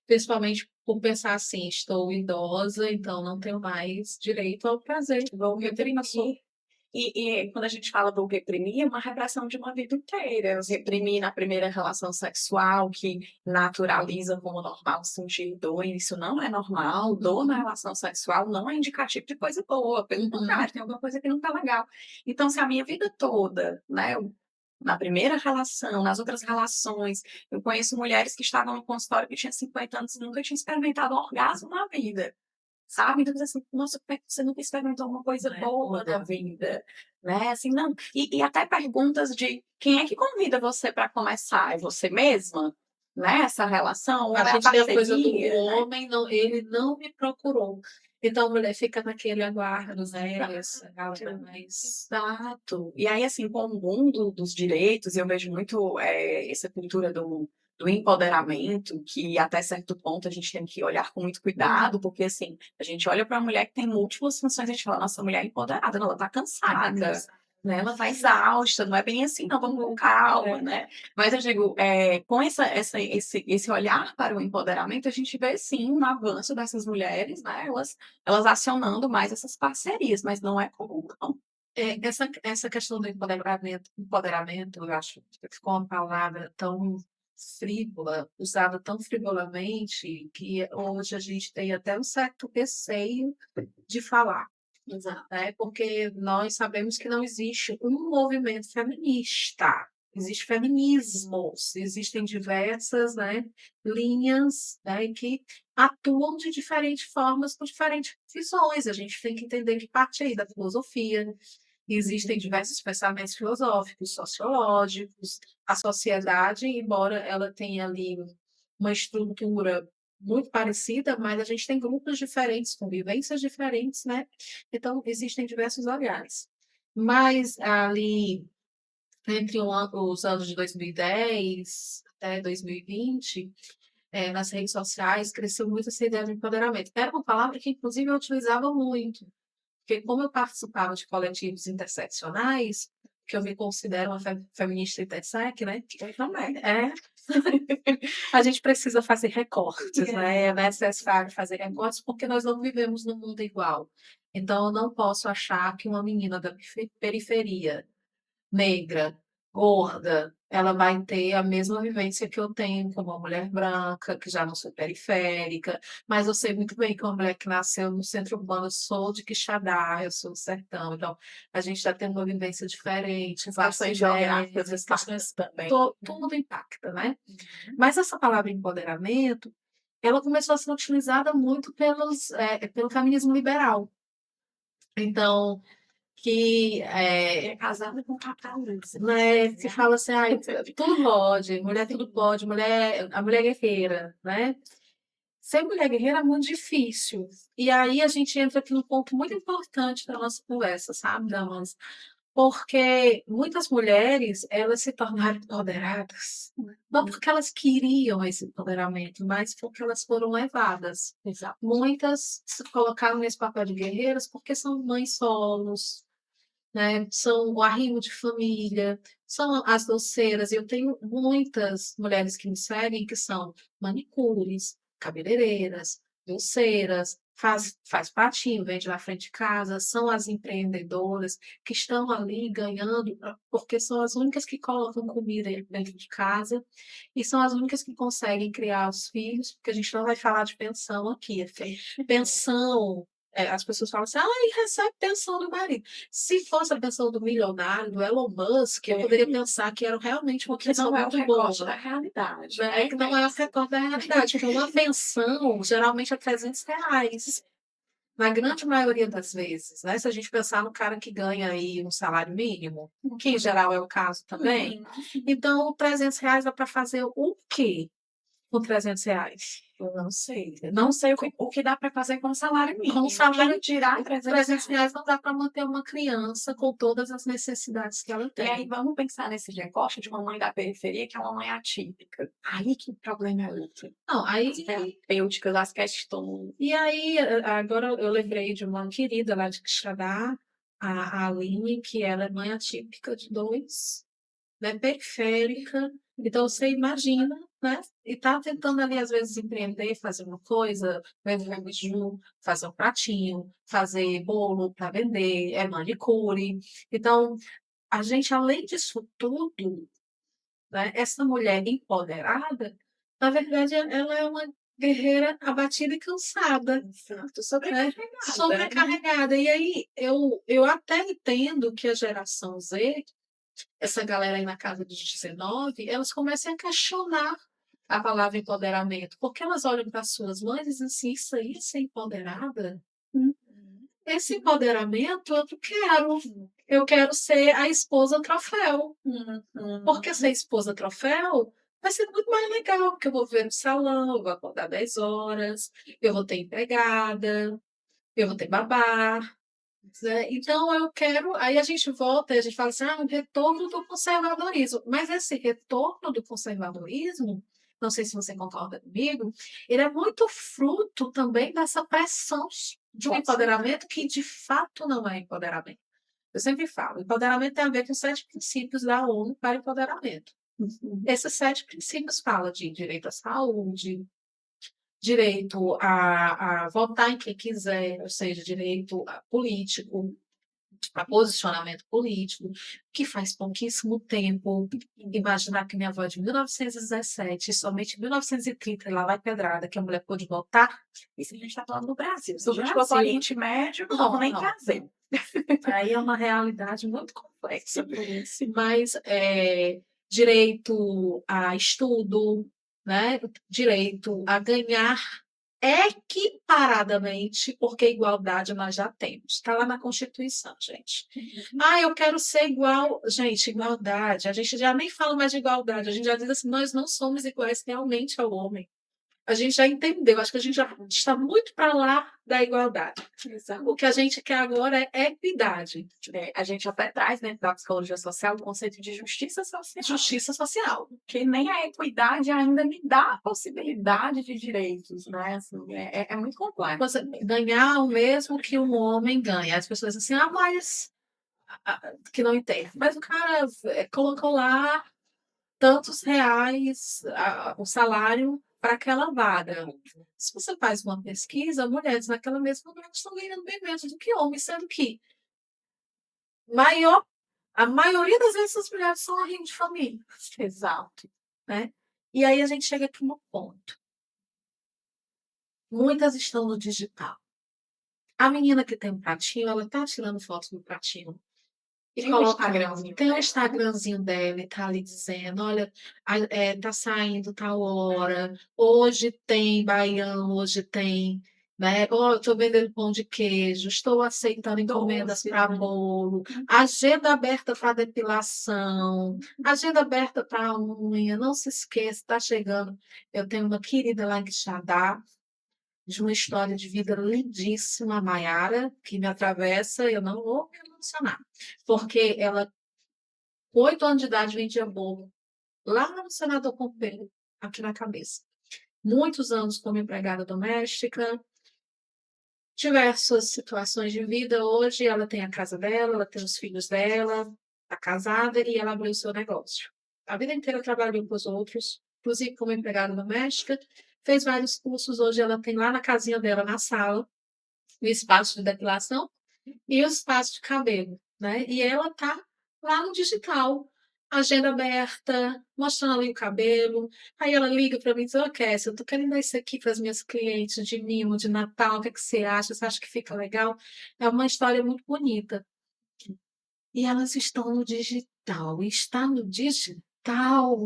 Speaker 1: principalmente por pensar assim, estou idosa, então não tenho mais direito ao prazer,
Speaker 2: Vou
Speaker 1: porque ele passou.
Speaker 2: reprimir. E quando a gente fala do reprimir, é uma repressão de uma vida inteira. Reprimir na primeira relação sexual, que naturaliza como normal sentir dor, e isso não é normal. Dor na relação sexual não é indicativo de coisa boa, pelo contrário, tem alguma coisa que não está legal. Então, se a minha vida toda, né, na primeira relação, nas outras relações, eu conheço mulheres que estavam no consultório que tinham 50 anos e nunca tinham experimentado um orgasmo na vida. Sabe? Então, assim, nossa, como é que você nunca experimentou uma coisa boa da vida? Né? Assim, não. E até perguntas de quem é que convida você para começar? É você mesma? Né? Essa relação? Ou
Speaker 1: A
Speaker 2: é a
Speaker 1: gente tem a coisa do
Speaker 2: parceria, né?
Speaker 1: homem, não, ele não me procurou. Então a mulher fica naquele aguardo, né? Essa galera mais.
Speaker 2: Exato. E aí, assim, com o mundo dos direitos, eu vejo muito essa cultura do empoderamento, que até certo ponto a gente tem que olhar com muito cuidado, porque, assim, a gente olha para a mulher que tem múltiplas funções, a gente fala, nossa, a mulher é empoderada, não, ela está cansada, né? Ela está exausta, não é bem assim, não, vamos com calma, né? Mas eu digo, com esse olhar para o empoderamento, a gente vê, sim, um avanço dessas mulheres, né? Elas acionando mais essas parcerias, mas não é comum, não.
Speaker 1: Essa questão do empoderamento, eu acho que ficou uma palavra tão frívola, usada tão frivolamente, que hoje a gente tem até um certo receio de falar,
Speaker 2: Exato.
Speaker 1: né? Porque nós sabemos que não existe um movimento feminista, existe feminismos, existem diversas, né, linhas, né, que atuam de diferentes formas, com diferentes visões. A gente tem que entender que parte aí da filosofia, existem diversos pensamentos filosóficos, sociológicos, a sociedade, embora ela tenha ali uma estrutura muito parecida, mas a gente tem grupos diferentes, com vivências diferentes, né? Então, existem diversos olhares. Mas ali, entre os anos de 2010 até 2020, nas redes sociais, cresceu muito essa ideia de empoderamento. Era uma palavra que, inclusive, eu utilizava muito, porque como eu participava de coletivos interseccionais, que eu me considero uma feminista intersec, né?
Speaker 2: Eu também.
Speaker 1: A gente precisa fazer recortes, né? É necessário fazer recortes porque nós não vivemos num mundo igual. Então, eu não posso achar que uma menina da periferia, negra, gorda, ela vai ter a mesma vivência que eu tenho como uma mulher branca, que já não sou periférica, mas eu sei muito bem que uma mulher que nasceu no centro urbano, eu sou de Quixadá, eu sou do sertão, então a gente está tendo uma vivência diferente,
Speaker 2: As questões geográficas,
Speaker 1: as
Speaker 2: impactam
Speaker 1: questões,
Speaker 2: também.
Speaker 1: tudo impacta, né? Mas essa palavra empoderamento, ela começou a ser utilizada muito pelo feminismo liberal. Então, que
Speaker 2: É casada com catálise.
Speaker 1: né, se fala assim, ai, tudo pode, mulher, a mulher guerreira, né? Ser mulher guerreira é muito difícil. E aí a gente entra aqui num ponto muito importante da nossa conversa, sabe, Damas? Porque muitas mulheres, elas se tornaram empoderadas, não porque elas queriam esse empoderamento, mas porque elas foram levadas.
Speaker 2: Exato.
Speaker 1: Muitas se colocaram nesse papel de guerreiras porque são mães solos, né? São o arrimo de família, são as doceiras. Eu tenho muitas mulheres que me seguem que são manicures, cabeleireiras, doceiras, faz patinho, vende na frente de casa, são as empreendedoras que estão ali ganhando, porque são as únicas que colocam comida dentro de casa e são as únicas que conseguem criar os filhos, porque a gente não vai falar de pensão aqui, pensão as pessoas falam assim: "Ai, recebe pensão do marido". Se fosse a pensão do milionário, do Elon Musk, eu poderia pensar que era realmente uma
Speaker 2: Que
Speaker 1: pensão
Speaker 2: não é o
Speaker 1: muito boa,
Speaker 2: recorte da realidade,
Speaker 1: né, que não é o recorte da realidade, porque uma pensão geralmente é R$ 300, na grande maioria das vezes, né, se a gente pensar no cara que ganha aí um salário mínimo, que em geral é o caso também, então R$ 300 dá para fazer o quê com R$ 300?
Speaker 2: Eu não sei. Não sei o que dá para fazer com o salário
Speaker 1: Com
Speaker 2: mínimo.
Speaker 1: o salário
Speaker 2: Tirar
Speaker 1: R$ 300 não dá para manter uma criança com todas as necessidades que ela
Speaker 2: E aí
Speaker 1: tem.
Speaker 2: vamos pensar nesse recorte de uma mãe da periferia, que é uma mãe atípica. Aí que problema é outro.
Speaker 1: Não, aí
Speaker 2: As terapêuticas, as questões.
Speaker 1: e aí, agora eu lembrei de uma querida lá de Quixadá, a Aline, que ela é mãe atípica de 2, né, periférica. Então você imagina, né, e tá tentando ali às vezes empreender, fazer uma coisa, vender um biju, fazer um pratinho, fazer bolo para vender, é manicure. Então, a gente além disso tudo, né, essa mulher empoderada, na verdade ela é uma guerreira abatida e cansada,
Speaker 2: Exato,
Speaker 1: né,
Speaker 2: sobrecarregada.
Speaker 1: sobrecarregada. E aí eu até entendo que a geração Z, essa galera aí na casa dos 19, elas começam a questionar a palavra empoderamento, porque elas olham para suas mães e dizem assim: "Isso aí é ser empoderada?
Speaker 2: Uhum.
Speaker 1: Esse empoderamento eu não quero. Eu quero ser a esposa troféu". Porque ser esposa troféu vai ser muito mais legal, porque eu vou ver no salão, eu vou acordar 10 horas, eu vou ter empregada, eu vou ter babá, né. Então eu quero, aí a gente volta e a gente fala assim: "Ah, um retorno do conservadorismo", mas esse retorno do conservadorismo, não sei se você concorda comigo, ele é muito fruto também dessa pressão de um empoderamento que de fato não é empoderamento. Eu sempre falo, empoderamento tem a ver com 7 princípios da ONU para empoderamento. Esses 7 princípios falam de direito à saúde, direito a votar em quem quiser, ou seja, direito a político, a posicionamento político, que faz pouquíssimo tempo. Imaginar que minha avó é de 1917, somente em 1930, lá vai pedrada, que a mulher pôde votar.
Speaker 2: Isso a gente está falando do Brasil. Se
Speaker 1: Do
Speaker 2: a gente for para o
Speaker 1: Brasil.
Speaker 2: Oriente Médio, não
Speaker 1: Não,
Speaker 2: vamos nem
Speaker 1: não.
Speaker 2: trazer.
Speaker 1: Aí é uma realidade muito complexa, mas direito a estudo, né? Direito a ganhar equiparadamente, porque igualdade nós já temos. Está lá na Constituição, gente. Ah, eu quero ser igual. Gente, igualdade. A gente já nem fala mais de igualdade, a gente já diz assim: nós não somos iguais realmente ao homem. A gente já entendeu, acho que a gente já está muito para lá da igualdade.
Speaker 2: Exato.
Speaker 1: O que a gente quer agora é equidade.
Speaker 2: A gente até traz dentro da psicologia social o conceito de justiça social.
Speaker 1: Justiça social.
Speaker 2: Que nem a equidade ainda me dá a possibilidade de direitos, né? Assim, é muito complexo.
Speaker 1: Você ganhar o mesmo que um homem ganha. As pessoas dizem assim: "Ah, mas", que não entende. Mas o cara colocou lá tantos reais, o salário para aquela vaga. Se você faz uma pesquisa, mulheres naquela mesma vaga estão ganhando bem menos do que homens, sendo que maior a maioria das vezes as mulheres são a rede de família,
Speaker 2: Exato.
Speaker 1: né. E aí a gente chega aqui no ponto, muitas estão no digital. A menina que tem um pratinho, ela tá tirando foto do pratinho e
Speaker 2: Tem um
Speaker 1: coloca,
Speaker 2: Instagramzinho
Speaker 1: tem o
Speaker 2: dela.
Speaker 1: Instagramzinho dela e tá ali dizendo: "Olha, tá saindo tal hora, hoje tem baião, hoje tem, né, ó, eu tô vendendo pão de queijo, estou aceitando encomendas
Speaker 2: Doce,
Speaker 1: para
Speaker 2: né?
Speaker 1: bolo, agenda aberta para depilação, agenda aberta para unha, não se esqueça, tá chegando". Eu tenho uma querida lá em Quixadá, de uma história de vida lindíssima, a Maiara, que me atravessa, eu não vou me emocionar, porque ela, com 8 anos de idade, vendia bolo lá no Senador Pompeu, aqui na cabeça. Muitos anos como empregada doméstica, diversas situações de vida. Hoje ela tem a casa dela, ela tem os filhos dela, está casada e ela abriu o seu negócio. A vida inteira trabalhou com os outros, inclusive como empregada doméstica, fez vários cursos. Hoje ela tem lá na casinha dela, na sala, o espaço de depilação e o espaço de cabelo, né? E ela tá lá no digital. agenda aberta, mostrando ali o cabelo. Aí ela liga para mim e diz: "Ô, Kessia, eu tô querendo dar isso aqui para as minhas clientes de mimo, de Natal, o que é que você acha? Você acha que fica legal?". É uma história muito bonita. E elas estão no digital, e estar no digital,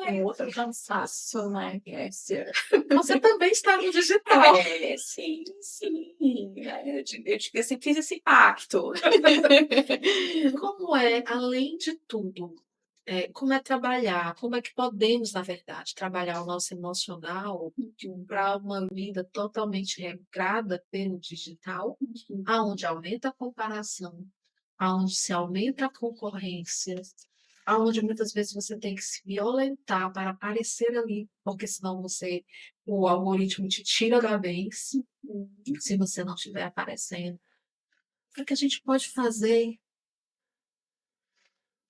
Speaker 2: É outro cansaço, né, Kessia?
Speaker 1: você também está no digital.
Speaker 2: É, sim, sim. Eu sempre fiz esse pacto.
Speaker 1: Como é, além de tudo, como é trabalhar, como é que podemos, na verdade, trabalhar o nosso emocional para uma vida totalmente regrada pelo digital, aonde aumenta a comparação, aonde se aumenta a concorrência, aonde muitas vezes você tem que se violentar para aparecer ali, porque senão o algoritmo te tira da vez, se você não estiver aparecendo. O que a gente pode fazer?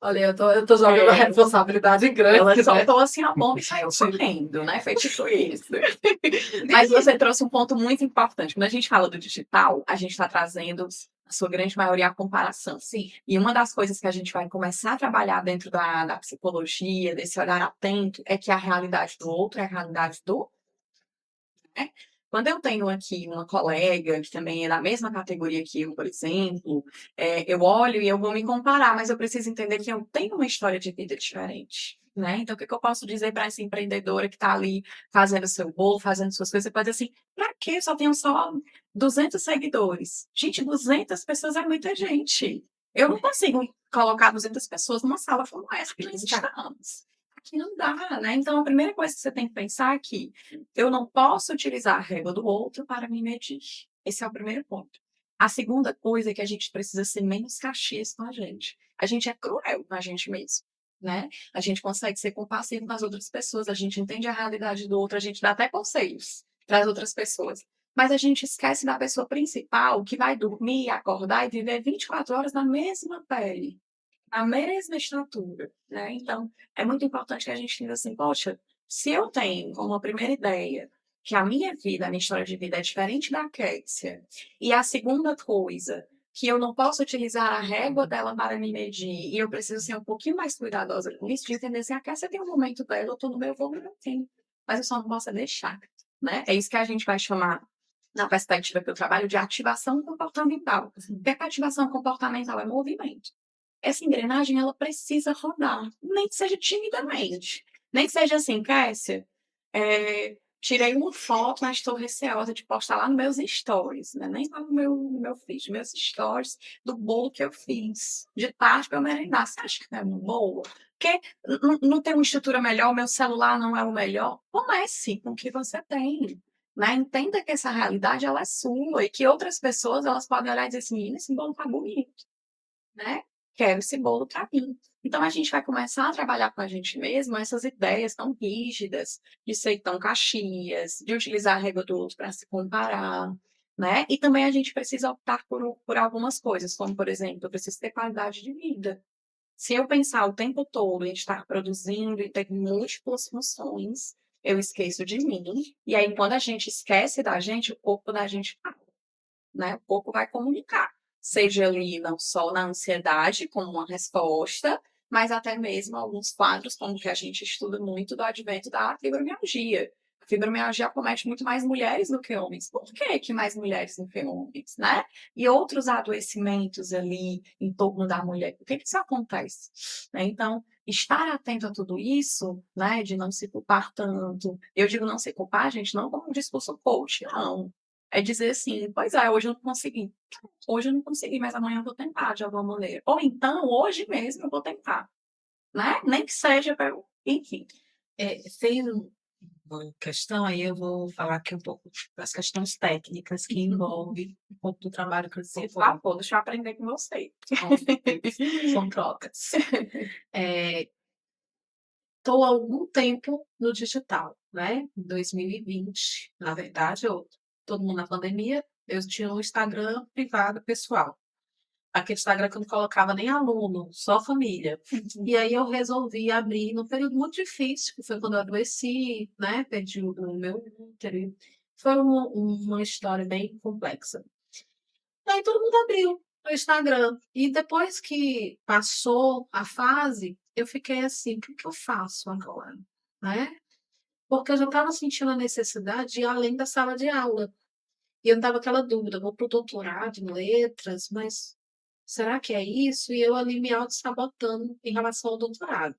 Speaker 1: Olha, eu tô jogando a
Speaker 2: É,
Speaker 1: responsabilidade
Speaker 2: ela
Speaker 1: grande, né?
Speaker 2: soltou assim a bomba e saiu correndo, né? Foi tipo isso. Mas você trouxe um ponto muito importante. Quando a gente fala do digital, a gente está trazendo, a sua grande maioria, a comparação.
Speaker 1: Sim,
Speaker 2: E uma das coisas que a gente vai começar a trabalhar dentro da psicologia, desse olhar atento, é que a realidade do outro é a realidade do, né? Quando eu tenho aqui uma colega que também é da mesma categoria que eu, por exemplo, eu olho e eu vou me comparar, mas eu preciso entender que eu tenho uma história de vida diferente, né? Então, o que que eu posso dizer para essa empreendedora que está ali fazendo seu bolo, fazendo suas coisas? Você pode dizer assim, para quê? Eu só tenho só 200 seguidores. Gente, 200 pessoas é muita gente. Eu não consigo colocar 200 pessoas numa sala como essa que nós estamos. Aqui não dá, né? Então, a primeira coisa que você tem que pensar é que eu não posso utilizar a régua do outro para me medir. Esse é o primeiro ponto. A segunda coisa é que a gente precisa ser menos caxias com a gente. A gente é cruel com a gente mesmo, né? A gente consegue ser compassivo com as outras pessoas, a gente entende a realidade do outro, a gente dá até conselhos para as outras pessoas. Mas a gente esquece da pessoa principal que vai dormir, acordar e viver 24 horas na mesma pele, a mesma estrutura, né? Então, é muito importante que a gente entenda assim, poxa, se eu tenho como uma primeira ideia que a minha vida, a minha história de vida é diferente da Kécia, e a segunda coisa, que eu não posso utilizar a régua dela para me medir, e eu preciso ser um pouquinho mais cuidadosa com isso, de entender assim, a Kécia tem um momento dela, eu tô no meu voo, eu tenho, mas eu só não posso deixar, né? É isso que a gente vai chamar, na perspectiva que eu trabalho, de ativação comportamental. Porque a ativação comportamental é movimento. Essa engrenagem ela precisa rodar, nem que seja timidamente. Nem que seja assim, Cássia, tirei uma foto, mas estou receosa de postar lá nos meus stories, né? Nem lá no meu feed, meus stories do bolo que eu fiz, de tarde para eu merendar. Você acha que não é uma boa? Porque não tem uma estrutura melhor, o meu celular não é o melhor. Comece com o que você tem. Né? Entenda que essa realidade ela é sua e que outras pessoas elas podem olhar e dizer assim, "Menina, esse bolo tá bonito, né? Quero esse bolo para mim". Então a gente vai começar a trabalhar com a gente mesmo essas ideias tão rígidas de ser tão caxias, de utilizar a régua do outro para se comparar, né? E também a gente precisa optar por algumas coisas, como por exemplo, eu preciso ter qualidade de vida. Se eu pensar o tempo todo em estar produzindo e ter múltiplas funções, eu esqueço de mim. E aí, quando a gente esquece da gente, o corpo da gente fala, né? O corpo vai comunicar, seja ali não só na ansiedade como uma resposta, mas até mesmo alguns quadros, como que a gente estuda muito do advento da fibromialgia. A fibromialgia acomete muito mais mulheres do que homens. Por que que mais mulheres do que homens, né? E outros adoecimentos ali em torno da mulher. Por que que isso acontece? Né? Então, estar atento a tudo isso, né, de não se culpar tanto. Eu digo não se culpar, gente, não como um discurso coach, não. É dizer assim, pois é, hoje eu não consegui. Hoje eu não consegui, mas amanhã eu vou tentar de alguma maneira. Ou então, hoje mesmo eu vou tentar, né? Nem que seja para eu... Enfim.
Speaker 1: Tem uma questão aí, eu vou falar aqui um pouco das questões técnicas que envolvem um pouco do trabalho que eu
Speaker 2: Por
Speaker 1: desenvolvo.
Speaker 2: favor, deixa eu aprender com você.
Speaker 1: São trocas. Estou há algum tempo no digital, né? Em 2020, na verdade, todo mundo na pandemia, eu tinha um Instagram privado, pessoal. Aquele Instagram que eu não colocava nem aluno, só família. E aí eu resolvi abrir num período muito difícil, que foi quando eu adoeci, né? Perdi o meu útero. Foi uma história bem complexa. Aí todo mundo abriu. no Instagram. E depois que passou a fase, eu fiquei assim: "O que que eu faço agora?", né. Porque eu já estava sentindo a necessidade de ir além da sala de aula. E eu estava aquela dúvida: "Vou para o doutorado em letras, mas será que é isso?". E eu ali me autossabotando em relação ao doutorado,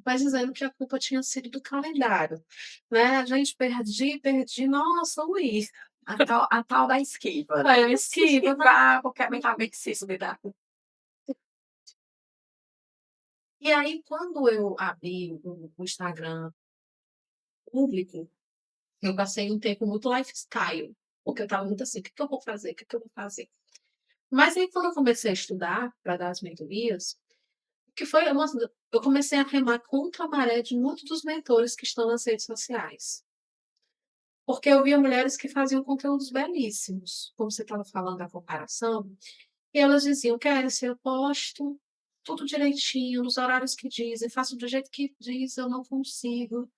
Speaker 1: mas dizendo que a culpa tinha sido do calendário, né. "Gente, perdi, nossa, Luiz".
Speaker 2: A tal da esquiva,
Speaker 1: Aí eu
Speaker 2: né. Se
Speaker 1: esquivo, né.
Speaker 2: esquivar, porque é mentalmente se lidar com
Speaker 1: E aí quando eu abri o Instagram público, eu passei um tempo muito lifestyle, porque eu estava muito assim: "O que que eu vou fazer? O que que eu vou fazer?". Mas aí quando eu comecei a estudar para dar as mentorias, o que foi uma eu comecei a remar contra a maré de muitos dos mentores que estão nas redes sociais. Porque eu via mulheres que faziam conteúdos belíssimos, como você estava falando da comparação, e elas diziam: "Kécia, eu posto tudo direitinho, nos horários que dizem, faço do jeito que diz, eu não consigo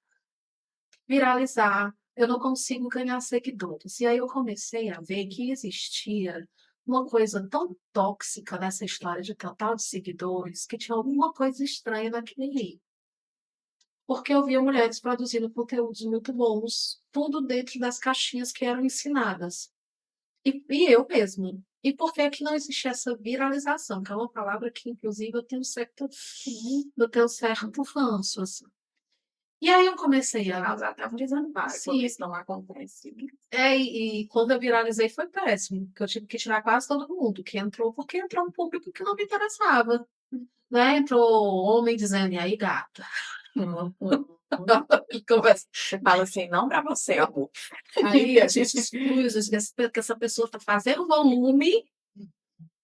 Speaker 1: viralizar, eu não consigo ganhar seguidores". E aí eu comecei a ver que existia uma coisa tão tóxica nessa história de total de seguidores, que tinha alguma coisa estranha naquilo ali. Porque eu via mulheres produzindo conteúdos muito bons, tudo dentro das caixinhas que eram ensinadas. E eu mesma. E por que que não existe essa viralização? Que é uma palavra que inclusive eu tenho certo ranço, assim. E aí eu comecei a
Speaker 2: causar até um desamparo quando
Speaker 1: sim,
Speaker 2: isso não acontece.
Speaker 1: e quando eu viralizei foi péssimo, porque eu tive que tirar quase todo mundo que entrou, porque entrou um público que não me interessava, né, entrou homem dizendo: "E aí gata?". E conversa
Speaker 2: Você fala assim: "Não pra você, amor".
Speaker 1: aí a gente exclui, a gente vê que essa pessoa está fazendo volume,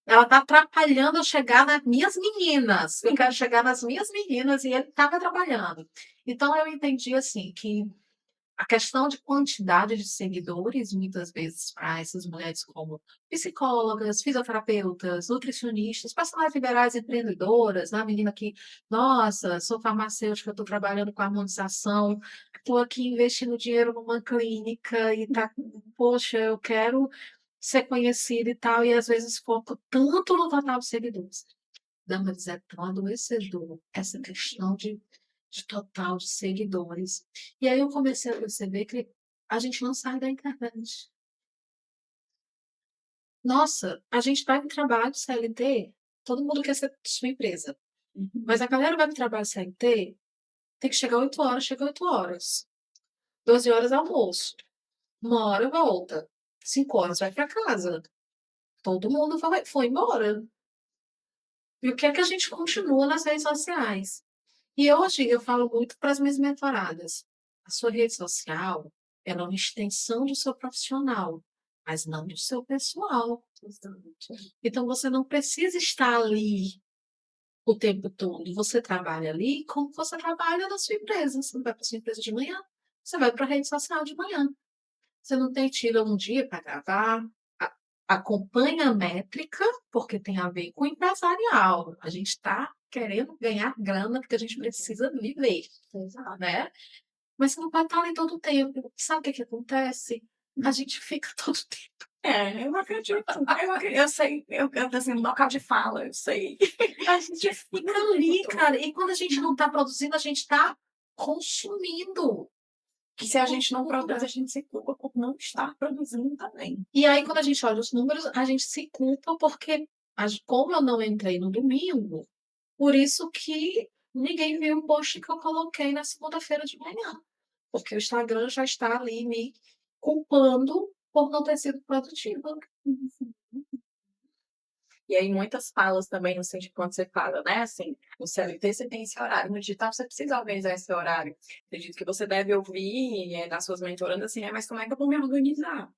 Speaker 1: ela está atrapalhando eu chegar nas minhas meninas, eu quero chegar nas minhas meninas e ele estava trabalhando. Então eu entendi, assim, que a questão de quantidade de seguidores, muitas vezes, para essas mulheres como psicólogas, fisioterapeutas, nutricionistas, personagens liberais empreendedoras, né, a menina que: "Nossa, sou farmacêutica, estou trabalhando com harmonização, estou aqui investindo dinheiro numa clínica e tá poxa, eu quero ser conhecida e tal", e às vezes foca tanto no total de seguidores. Damaris, é tão adoecedor essa questão de total de seguidores. E aí eu comecei a perceber que a gente não sai da internet. Nossa, a gente vai para o trabalho CLT, todo mundo quer ser sua empresa, mas a galera vai para o trabalho CLT, tem que chegar 8 horas, chega 8 horas, 12 horas almoço, 1 hora volta, 5 horas vai para casa, todo mundo foi embora. E o que é que a gente continua nas redes sociais? E hoje eu falo muito para as minhas mentoradas: a sua rede social, ela é uma extensão do seu profissional, mas não do seu pessoal.
Speaker 2: Exatamente.
Speaker 1: Então você não precisa estar ali o tempo todo. Você trabalha ali como você trabalha na sua empresa. Você vai para sua empresa de manhã, você vai para a rede social de manhã. Você não tem tira um dia para gravar, a acompanha a métrica, porque tem a ver com o empresarial. A gente está querendo ganhar grana, porque a gente precisa viver,
Speaker 2: Exato.
Speaker 1: né. Mas você não vai estar ali todo o tempo. Sabe o que que acontece? A gente fica todo o tempo.
Speaker 2: É, eu não acredito. Eu sei, assim, no local de fala, eu sei.
Speaker 1: A gente fica ali, cara, e quando a gente não está produzindo, a gente está consumindo.
Speaker 2: Que se a gente não produz, a gente se culpa por não estar produzindo também.
Speaker 1: E aí quando a gente olha os números, a gente se culpa porque como eu não entrei no domingo, por isso que ninguém viu o post que eu coloquei na segunda-feira de manhã, porque o Instagram já está ali me culpando por não ter sido produtiva.
Speaker 2: E aí muitas falas também, no sentido quando você fala, né, assim, no CLT você tem esse horário, no digital você precisa organizar esse horário. Acredito que você deve ouvir, das suas mentorandas assim: mas como é que eu vou me organizar?".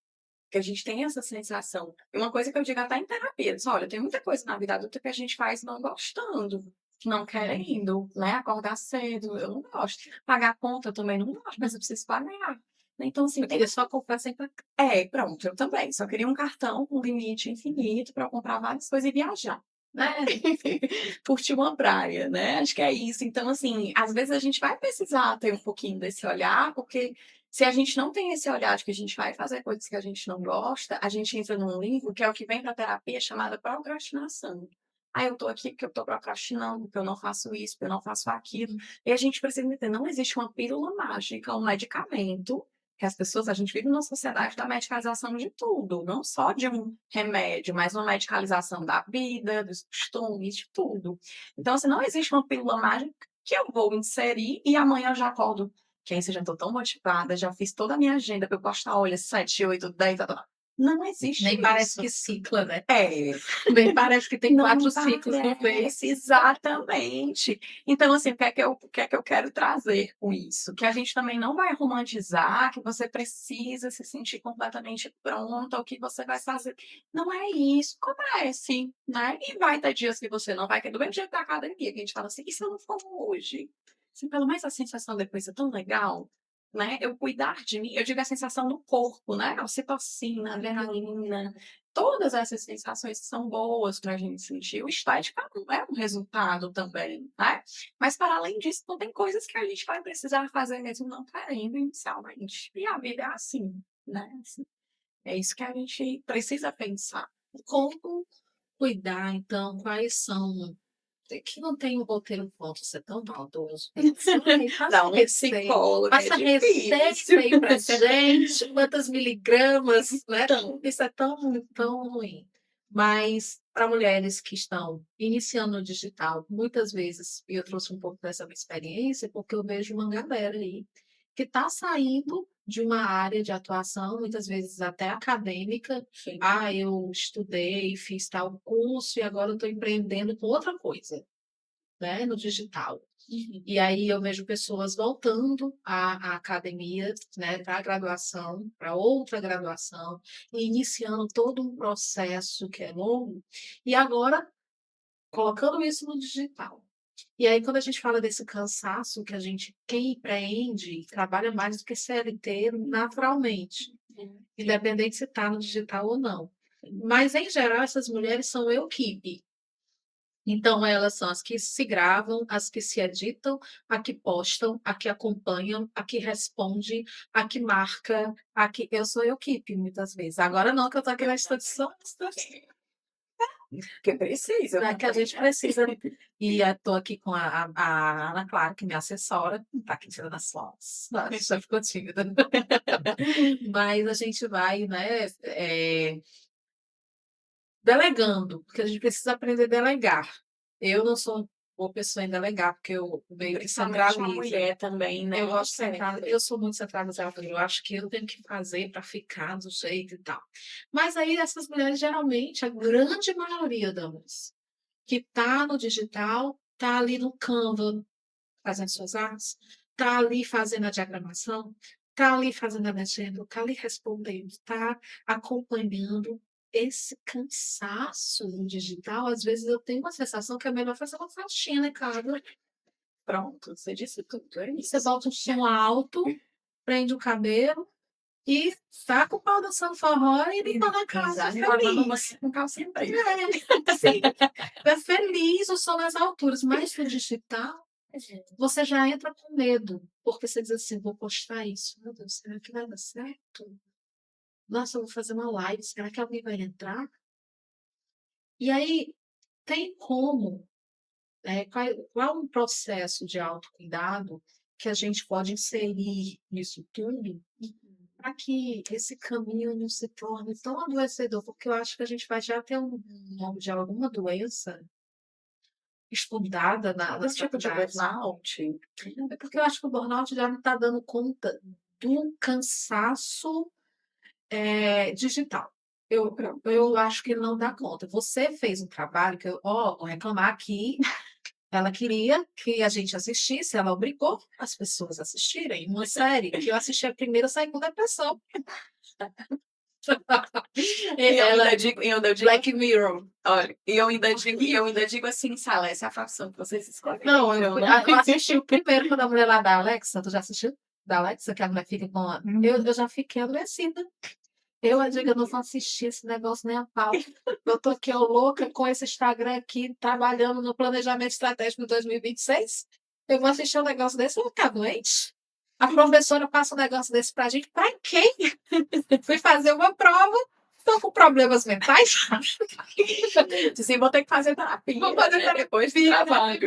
Speaker 2: Porque a gente tem essa sensação. E uma coisa que eu digo até em terapia, diz: "Olha, tem muita coisa na vida adulta que a gente faz não gostando, não querendo, né, acordar cedo, eu não gosto. Pagar a conta eu também não gosto, mas eu preciso pagar". Então assim,
Speaker 1: Eu
Speaker 2: tem
Speaker 1: queria só comprar sem pagar.
Speaker 2: pronto, eu também, só queria um cartão com limite infinito para eu comprar várias coisas e viajar, né. Curtir uma praia, né, acho que é isso. Então assim, às vezes a gente vai precisar ter um pouquinho desse olhar, porque Se a gente não tem esse olhar de que a gente vai fazer coisas que a gente não gosta, a gente entra num livro que é o que vem para terapia chamada procrastinação. Aí eu tô aqui porque eu tô procrastinando, porque eu não faço isso, porque eu não faço aquilo. E a gente precisa entender, não existe uma pílula mágica, um medicamento, que as pessoas, a gente vive numa sociedade da medicalização de tudo, não só de um remédio, mas uma medicalização da vida, dos costumes, de tudo. Então, assim, não existe uma pílula mágica que eu vou inserir e amanhã eu já acordo. Quem já estou tão motivada, já fiz toda a minha agenda para eu postar, olha, 7, 8, 10, não existe
Speaker 1: Nem parece
Speaker 2: isso.
Speaker 1: que cicla, né?
Speaker 2: É,
Speaker 1: Nem parece que tem
Speaker 2: não
Speaker 1: 4 ciclos no mês.
Speaker 2: parece, exatamente. Então, assim, o que é que eu quero trazer com isso? Que a gente também não vai romantizar que você precisa se sentir completamente pronta, ou que você vai fazer. Não é isso, comece, né? E vai ter dias que você não vai querer, do mesmo jeito da academia, que a gente fala assim, e se eu não for hoje? Assim, pelo menos a sensação depois é tão legal, né? Eu cuidar de mim, eu digo a sensação do corpo, né? A ocitocina, a adrenalina, todas essas sensações que são boas para a gente sentir. O estética é um resultado também, né? Mas, para além disso, não tem coisas que a gente vai precisar fazer mesmo não querendo inicialmente. E a vida é assim, né? Assim, é isso que a gente precisa pensar.
Speaker 1: Como cuidar, então, quais são. É que não tem um roteiro pronto, você é tão maldoso. Ai, faça
Speaker 2: Não,
Speaker 1: receita.
Speaker 2: psicólogo é
Speaker 1: Faça receita
Speaker 2: difícil.
Speaker 1: aí pra gente, quantas miligramas, né?
Speaker 2: Então,
Speaker 1: Isso é tão, tão ruim. Mas para mulheres que estão iniciando no digital, muitas vezes, e eu trouxe um pouco dessa minha experiência, porque eu vejo uma galera aí que está saindo de uma área de atuação, muitas vezes até acadêmica.
Speaker 2: sim.
Speaker 1: Ah, eu estudei, fiz tal curso e agora eu estou empreendendo com outra coisa, né, no digital. E aí eu vejo pessoas voltando à academia, né, para a graduação, para outra graduação, e iniciando todo um processo que é longo, e agora colocando isso no digital. E aí, quando a gente fala desse cansaço que a gente, quem empreende, trabalha mais do que CLT naturalmente, independente se está no digital ou não. Mas, em geral, essas mulheres são equipe. Então, elas são as que se gravam, as que se editam, a que postam, a que acompanham, a que responde, a que marca, a que. Eu sou equipe, muitas vezes. Agora não, que eu estou aqui na instituição,
Speaker 2: Que precisa,
Speaker 1: né,
Speaker 2: né?
Speaker 1: que a gente precisa. E estou aqui com a Ana Clara, que me assessora, está aqui tirando as fotos. Nossa, já ficou tímida. Mas a gente vai, né, delegando, porque a gente precisa aprender a delegar. Eu não sou boa pessoa em delegar, porque eu meio que
Speaker 2: Principalmente uma
Speaker 1: centralizo.
Speaker 2: mulher também, né?
Speaker 1: Eu gosto de centralizar, eu sou muito centralizada, eu acho que eu tenho que fazer para ficar do jeito e tal. Mas aí essas mulheres, geralmente, a grande maioria delas, que está no digital, está ali no Canva fazendo suas artes, está ali fazendo a diagramação, está ali fazendo a legenda, está ali respondendo, está acompanhando. Esse cansaço no digital, às vezes eu tenho uma sensação que é melhor fazer uma faxina em casa.
Speaker 2: Pronto, você disse tudo, é isso.
Speaker 1: Você bota um som alto, prende o cabelo e saca o pau dançando forró e limpa na casa. Feliz.
Speaker 2: Com calcinha preta.
Speaker 1: Sim, é feliz, o som nas alturas. Mas no digital, você já entra com medo, porque você diz assim: vou postar isso. Meu Deus, será que vai dar certo? Nossa, eu vou fazer uma live, será que alguém vai entrar? E aí, tem como, qual um processo de autocuidado que a gente pode inserir nisso tudo para que esse caminho não se torne tão adoecedor? Porque eu acho que a gente vai já ter um nome de alguma doença estudada
Speaker 2: Esse tipo de
Speaker 1: faculdades.
Speaker 2: burnout.
Speaker 1: É porque eu acho que o burnout já não está dando conta do cansaço digital. Eu acho que ele não dá conta. Você fez um trabalho que vou reclamar aqui. Ela queria que a gente assistisse, ela obrigou as pessoas a assistirem uma série que eu assisti a primeira, saí com depressão. Ela,
Speaker 2: E eu ainda digo,
Speaker 1: Black Mirror.
Speaker 2: olha, e eu ainda digo assim, Sala, essa é a facção que vocês escolheram.
Speaker 1: Não, eu assisti o primeiro quando a mulher lá da Alexa, tu já assistiu? Da Alexa, que a mulher fica com a. Eu já fiquei adoecida. Eu digo, eu não vou assistir esse negócio nem a pau. Eu tô aqui, eu louca, com esse Instagram aqui, trabalhando no planejamento estratégico de 2026. Eu vou assistir um negócio desse, eu vou ficar doente. A professora passa um negócio desse pra gente, pra quem? Fui fazer uma prova, tô com problemas mentais.
Speaker 2: Disse, vou ter que fazer terapia.
Speaker 1: Vou fazer terapia
Speaker 2: depois do trabalho.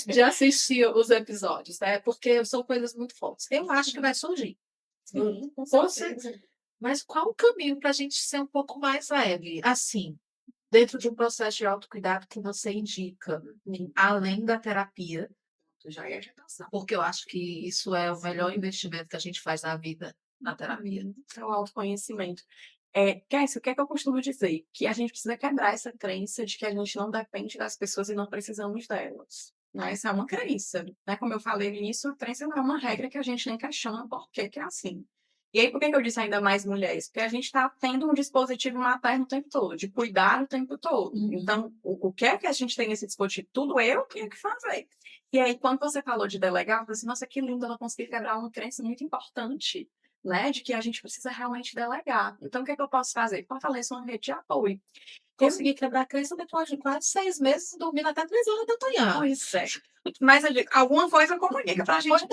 Speaker 1: de assistir os episódios, né? Porque são coisas muito fortes. Eu acho que vai surgir.
Speaker 2: Sim, com
Speaker 1: Você,
Speaker 2: certeza.
Speaker 1: mas qual o caminho para a gente ser um pouco mais leve? Assim, dentro de um processo de autocuidado que você indica, além da terapia,
Speaker 2: Já é agitação.
Speaker 1: porque eu acho que isso é o melhor investimento que a gente faz na vida, na terapia.
Speaker 2: É o autoconhecimento. Kécia, o que é que eu costumo dizer? Que a gente precisa quebrar essa crença de que a gente não depende das pessoas e não precisamos delas. Né? Essa é uma crença. Né? Como eu falei no início, a crença não é uma regra que a gente nem questiona por que que é assim. E aí, por que que eu disse ainda mais mulheres? Porque a gente está tendo um dispositivo materno o tempo todo, de cuidar o tempo todo. Então, o que é que a gente tem nesse dispositivo? Tudo eu tenho que fazer. E aí, quando você falou de delegar, eu falei assim, nossa, que lindo, ela conseguiu quebrar uma crença muito importante, né? De que a gente precisa realmente delegar. Então, o que é que eu posso fazer? Fortaleço uma rede de apoio.
Speaker 1: Consegui quebrar a crença depois de quase 6 meses, dormindo até 3 horas da manhã.
Speaker 2: Pois é. Mas eu digo, alguma coisa comunica pra gente.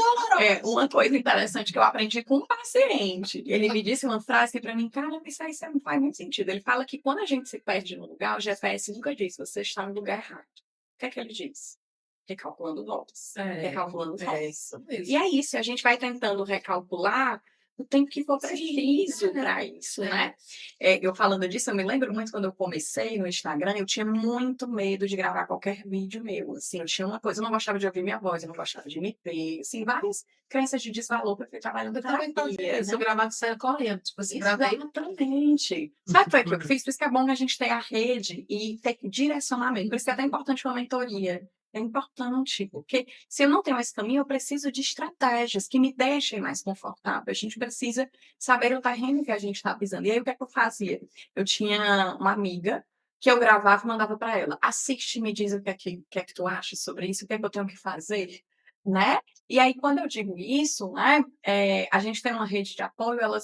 Speaker 2: Uma coisa interessante que eu aprendi com um paciente. Ele me disse uma frase para mim, cara, isso aí não faz muito sentido. Ele fala que quando a gente se perde no lugar, o GPS nunca diz, você está no lugar errado. O que é que ele diz? Recalculando voltas. Recalculando voltas.
Speaker 1: Isso mesmo.
Speaker 2: E é isso, a gente vai tentando recalcular o tempo que for preciso para isso, né? Eu falando disso, eu me lembro muito quando eu comecei no Instagram, eu tinha muito medo de gravar qualquer vídeo meu, assim, eu tinha uma coisa, eu não gostava de ouvir minha voz, eu não gostava de me ver, assim, várias crenças de desvalor para eu trabalhando na terapia,
Speaker 1: Se eu gravar, saia correndo. Tipo assim, gravei.
Speaker 2: Exatamente. Sabe o que eu fiz? Por isso que é bom a gente ter a rede e ter direcionamento, por isso que é até importante uma mentoria. É importante, porque se eu não tenho esse caminho, eu preciso de estratégias que me deixem mais confortável. A gente precisa saber o terreno que a gente está pisando. E aí, o que é que eu fazia? Eu tinha uma amiga que eu gravava e mandava para ela. Assiste, me diz o que é que tu acha sobre isso, o que é que eu tenho que fazer, né? E aí, quando eu digo isso, né, a gente tem uma rede de apoio, ela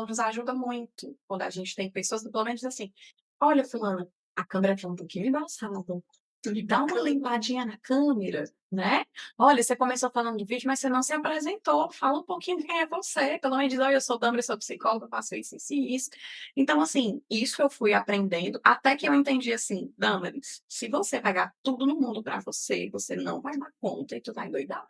Speaker 2: nos ajuda muito. Quando a gente tem pessoas, pelo menos assim, olha, fulana, a câmera está um pouquinho embaçada, dá uma limpadinha na câmera, né? Olha, você começou falando do vídeo, mas você não se apresentou. Fala um pouquinho de quem é você. Pelo menos diz, olha, eu sou Dambra, eu sou psicóloga, eu faço isso, isso e isso. Então, assim, isso eu fui aprendendo, até que eu entendi assim, Damaris, se você pegar tudo no mundo pra você, você não vai dar conta e tu vai endoidar.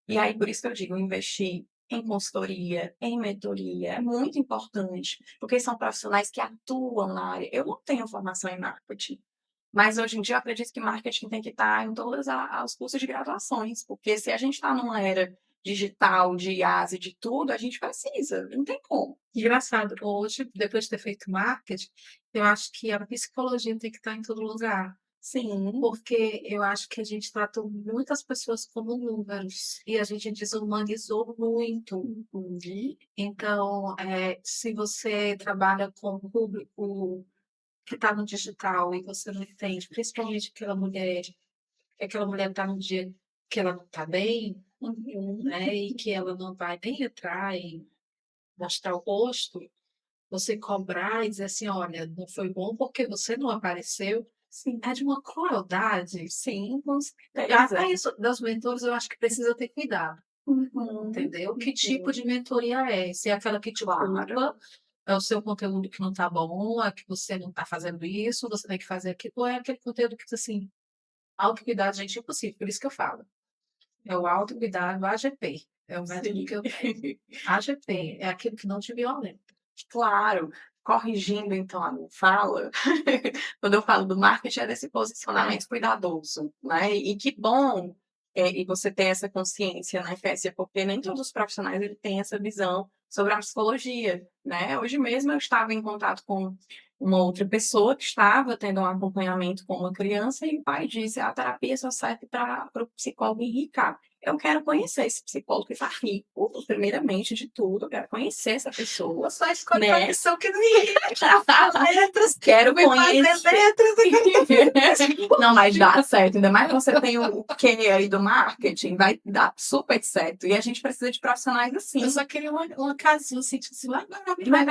Speaker 2: E aí, por isso que eu digo, investir em consultoria, em mentoria, é muito importante, porque são profissionais que atuam na área. Eu não tenho formação em marketing, mas hoje em dia eu acredito que marketing tem que estar em todos os cursos de graduações, porque se a gente está numa era digital, de IaaS e de tudo, a gente precisa, não tem como.
Speaker 1: Engraçado, hoje, depois de ter feito marketing, eu acho que a psicologia tem que estar em todo lugar.
Speaker 2: Sim,
Speaker 1: Porque eu acho que a gente tratou muitas pessoas como números e a gente desumanizou muito. Então, se você trabalha com o público que está no digital e você não entende, principalmente que aquela mulher está no dia que ela não está bem, né, e que ela não vai nem entrar e mostrar o rosto, você cobrar e dizer assim, olha, não foi bom porque você não apareceu,
Speaker 2: sim,
Speaker 1: é de uma crueldade.
Speaker 2: sim, com
Speaker 1: Até
Speaker 2: certeza.
Speaker 1: isso das mentores eu acho que precisa ter cuidado, entendeu? Que tipo de mentoria é? Se é aquela que te culpa, é o seu conteúdo que não tá bom, é que você não tá fazendo isso, você tem que fazer aquilo, ou é aquele conteúdo que, assim, autocuidado, gente, é impossível, por isso que eu falo. É o autocuidado AGP, é o método que eu tenho. AGP é aquilo que não te violenta.
Speaker 2: Claro, corrigindo então a minha fala, quando eu falo do marketing é desse posicionamento cuidadoso, né? E que bom, e você ter essa consciência, né, Fessia, porque nem todos os profissionais ele têm essa visão sobre a psicologia, né? Hoje mesmo eu estava em contato com uma outra pessoa que estava tendo um acompanhamento com uma criança e o pai disse, a terapia só serve para o psicólogo enricar. Eu quero conhecer esse psicólogo que está rico, primeiramente de tudo, eu quero conhecer essa pessoa.
Speaker 1: Só escolhe
Speaker 2: Né?
Speaker 1: profissão que não ia. Letras,
Speaker 2: Quero
Speaker 1: me fazer
Speaker 2: conhecer. Não, mas dá certo. Ainda mais que você tem o quê aí do marketing, vai dar super certo. E a gente precisa de profissionais assim.
Speaker 1: Eu só queria uma casinha, assim, tipo assim, lá
Speaker 2: Vai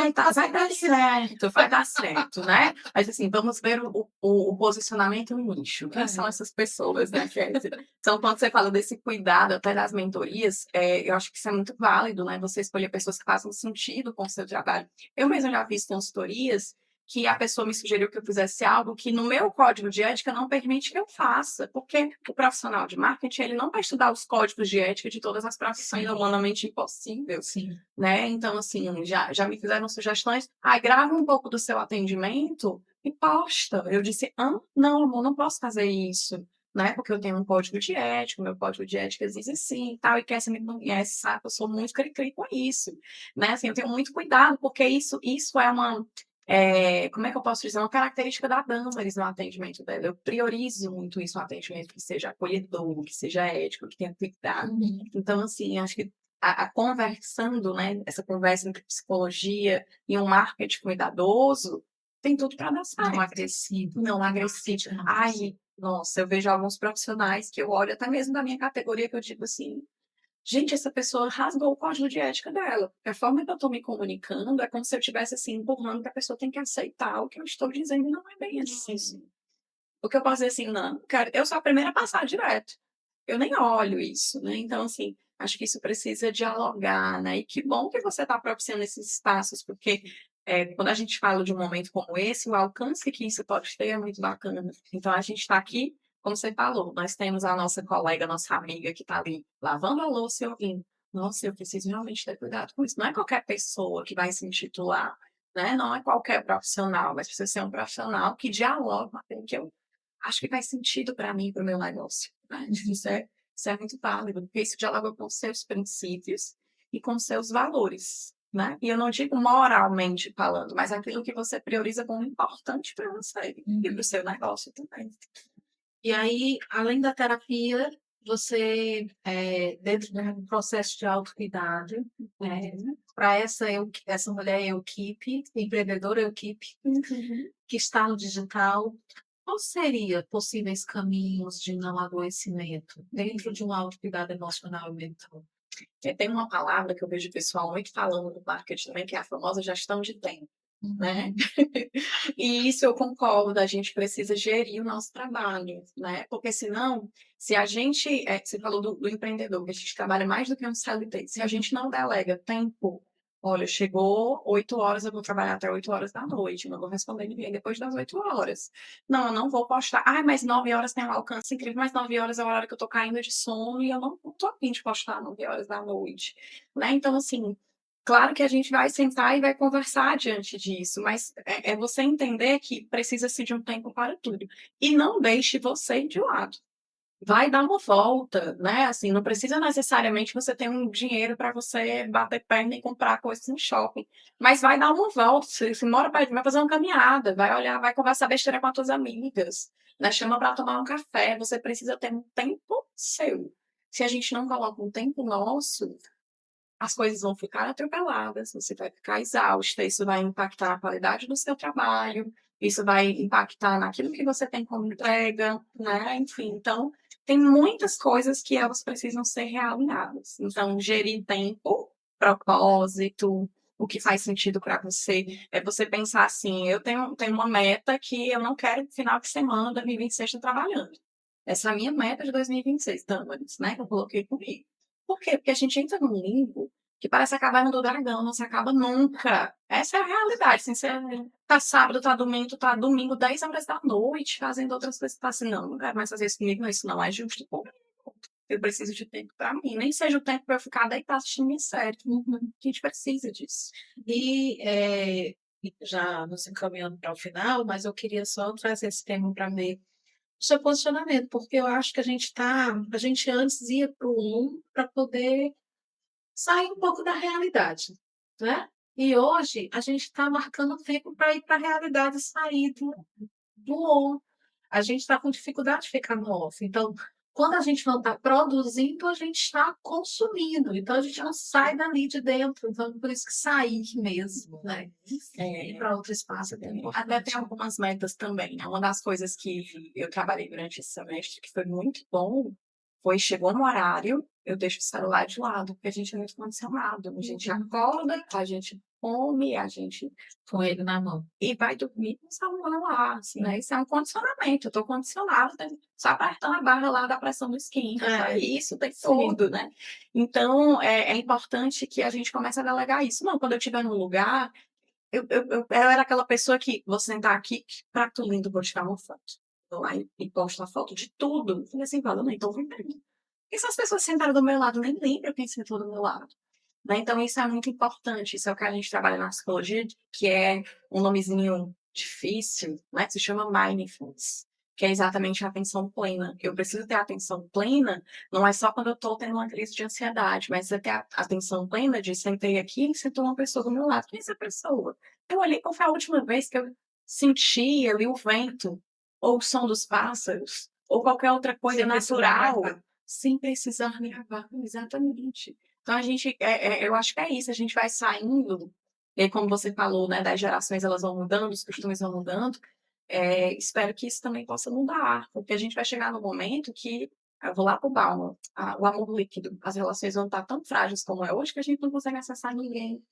Speaker 2: dar certo, vai dar certo, né? Mas assim, vamos ver o posicionamento no nicho. Quem são essas pessoas, né, Kézia? Então, quando você fala desse cuidado cuidado até das mentorias, eu acho que isso é muito válido, né, você escolher pessoas que façam sentido com o seu trabalho. Eu mesma já fiz consultorias que a pessoa me sugeriu que eu fizesse algo que no meu código de ética não permite que eu faça, porque o profissional de marketing, ele não vai estudar os códigos de ética de todas as profissões, é humanamente impossível,
Speaker 1: Sim.
Speaker 2: né. Então, assim, já me fizeram sugestões: "Ai, grava um pouco do seu atendimento e posta". Eu disse: "Hã? Não, amor, não posso fazer isso, né, porque eu tenho um código de ética, o meu código de ética diz assim e tal, e quem me conhece sabe que eu sou muito cri-cri com isso", né, assim, eu tenho muito cuidado, porque isso é uma como é que eu posso dizer? Uma característica da Damaris no atendimento dela. Eu priorizo muito isso no atendimento, que seja acolhedor, que seja ético, que tenha cuidado.
Speaker 1: Uhum.
Speaker 2: Então, assim, acho que a conversando, né, essa conversa entre psicologia e um marketing cuidadoso, tem tudo para dar certo.
Speaker 1: Não agressivo.
Speaker 2: Não agressivo. Ai, nossa, eu vejo alguns profissionais que eu olho, até mesmo da minha categoria, que eu digo assim: "Gente, essa pessoa rasgou o código de ética dela. A forma que eu estou me comunicando é como se eu estivesse, assim, empurrando que a pessoa tem que aceitar o que eu estou dizendo e não é bem assim. O que eu posso dizer assim: "Não, cara, eu sou a primeira a passar direto. Eu nem olho isso", né. Então, assim, acho que isso precisa dialogar, né. E que bom que você está propiciando esses espaços, porque, quando a gente fala de um momento como esse, o alcance que isso pode ter é muito bacana. Então a gente está aqui, como você falou, nós temos a nossa colega, nossa amiga que está ali lavando a louça e ouvindo. Nossa, eu preciso realmente ter cuidado com isso. Não é qualquer pessoa que vai se intitular, né, não é qualquer profissional, mas precisa ser um profissional que dialoga com aquilo que eu acho que faz sentido para mim, para o meu negócio, né. Acho que isso é muito válido, porque isso dialoga com os seus princípios e com os seus valores, né. E eu não digo moralmente falando, mas aquilo que você prioriza como importante para você e para o seu negócio também.
Speaker 1: E aí, além da terapia, você, dentro do processo de autocuidado, né, para essa mulher Equipe, empreendedora Equipe,
Speaker 2: Uhum.
Speaker 1: que está no digital, qual seria possíveis caminhos de não adoecimento dentro de um autocuidado emocional e mental?
Speaker 2: Tem uma palavra que eu vejo o pessoal muito falando no marketing também, que é a famosa gestão de tempo, né.
Speaker 1: Uhum.
Speaker 2: E isso eu concordo, a gente precisa gerir o nosso trabalho, né, porque senão, se a gente, você falou do empreendedor, que a gente trabalha mais do que um CLT, se a gente não delega tempo, olha, chegou 8 horas, eu vou trabalhar até 8 horas da noite, não vou responder ninguém depois das 8 horas. Não, eu não vou postar. "Ai, mas 9 horas tem um alcance incrível", mas 9 horas é o horário que eu tô caindo de sono e eu não tô a fim de postar 9 horas da noite, né. Então, assim, claro que a gente vai sentar e vai conversar diante disso, mas é você entender que precisa-se de um tempo para tudo. E não deixe você de lado. Vai dar uma volta, né, assim, não precisa necessariamente você ter um dinheiro para você bater perna e comprar coisas no shopping, mas vai dar uma volta, se mora perto, vai fazer uma caminhada, vai olhar, vai conversar besteira com as tuas amigas, né, chama para tomar um café, você precisa ter um tempo seu. Se a gente não coloca um tempo nosso, as coisas vão ficar atropeladas, você vai ficar exausta, isso vai impactar a qualidade do seu trabalho, isso vai impactar naquilo que você tem como entrega, né, enfim. Então, tem muitas coisas que elas precisam ser realinhadas. Então, gerir tempo, propósito, o que faz sentido para você, é você pensar assim: "Eu tenho uma meta que eu não quero no final de semana, 2026 estar trabalhando. Essa é a minha meta de 2026, Tâmaris", né, que eu coloquei comigo. Por quê? Porque a gente entra num limbo que parece a caverna do dragão, não se acaba nunca. Essa é a realidade, assim, você tá sábado, tá domingo, 22 horas fazendo outras coisas, você tá assim: "Não, não quero mais fazer isso comigo, não, isso não é justo comigo. Eu preciso de tempo pra mim", nem seja o tempo pra eu ficar deitada assistindo minha série. Uhum. A gente precisa disso.
Speaker 1: E, já nos encaminhando para o final, mas eu queria só trazer esse tema para ver o seu posicionamento, porque eu acho que a gente antes ia para o para poder sair um pouco da realidade, né. E hoje a gente está marcando tempo para ir para a realidade e sair do on. A gente está com dificuldade de ficar no off, então, quando a gente não está produzindo, a gente está consumindo, então a gente não sai dali de dentro, então por isso que sair mesmo, né, ir para outro espaço é bem
Speaker 2: Até
Speaker 1: importante.
Speaker 2: tem algumas metas também, né, uma das coisas que eu trabalhei durante esse semestre, que foi muito bom, foi chegou no horário, eu deixo o celular de lado, porque a gente é muito condicionado, a gente acorda, a gente come, a gente
Speaker 1: Com ele na mão.
Speaker 2: e vai dormir com o celular lá, assim, né, isso é um condicionamento, eu tô condicionada, só apertando a barra lá da pressão do esquenta,
Speaker 1: É,
Speaker 2: isso tem
Speaker 1: sim.
Speaker 2: tudo, né. Então, é importante que a gente comece a delegar isso. Não, quando eu estiver num lugar, eu era aquela pessoa que: "Vou sentar aqui, que prato lindo, vou tirar uma foto". Vou lá e posto a foto de tudo. Falei assim: "Vale, eu nem tô vendo". E se as pessoas sentaram do meu lado, nem lembro quem sentou do meu lado. Né, então isso é muito importante, isso é o que a gente trabalha na psicologia, que é um nomezinho difícil, né, que se chama mindfulness, que é exatamente a atenção plena. Eu preciso ter atenção plena, não é só quando eu estou tendo uma crise de ansiedade, mas é ter a atenção plena de sentei aqui e sentou uma pessoa do meu lado. Quem é essa pessoa? Eu olhei qual foi a última vez que eu senti ali o vento, ou o som dos pássaros, ou qualquer outra coisa
Speaker 1: Sem precisar
Speaker 2: natural,
Speaker 1: gravar.
Speaker 2: sem precisar me gravar. Exatamente. Então a gente eu acho que é isso, a gente vai saindo, e aí como você falou, né, das gerações elas vão mudando, os costumes vão mudando, espero que isso também possa mudar, porque a gente vai chegar no momento que eu vou lá para o Bauman, o amor líquido, as relações vão estar tão frágeis como é hoje que a gente não consegue acessar ninguém.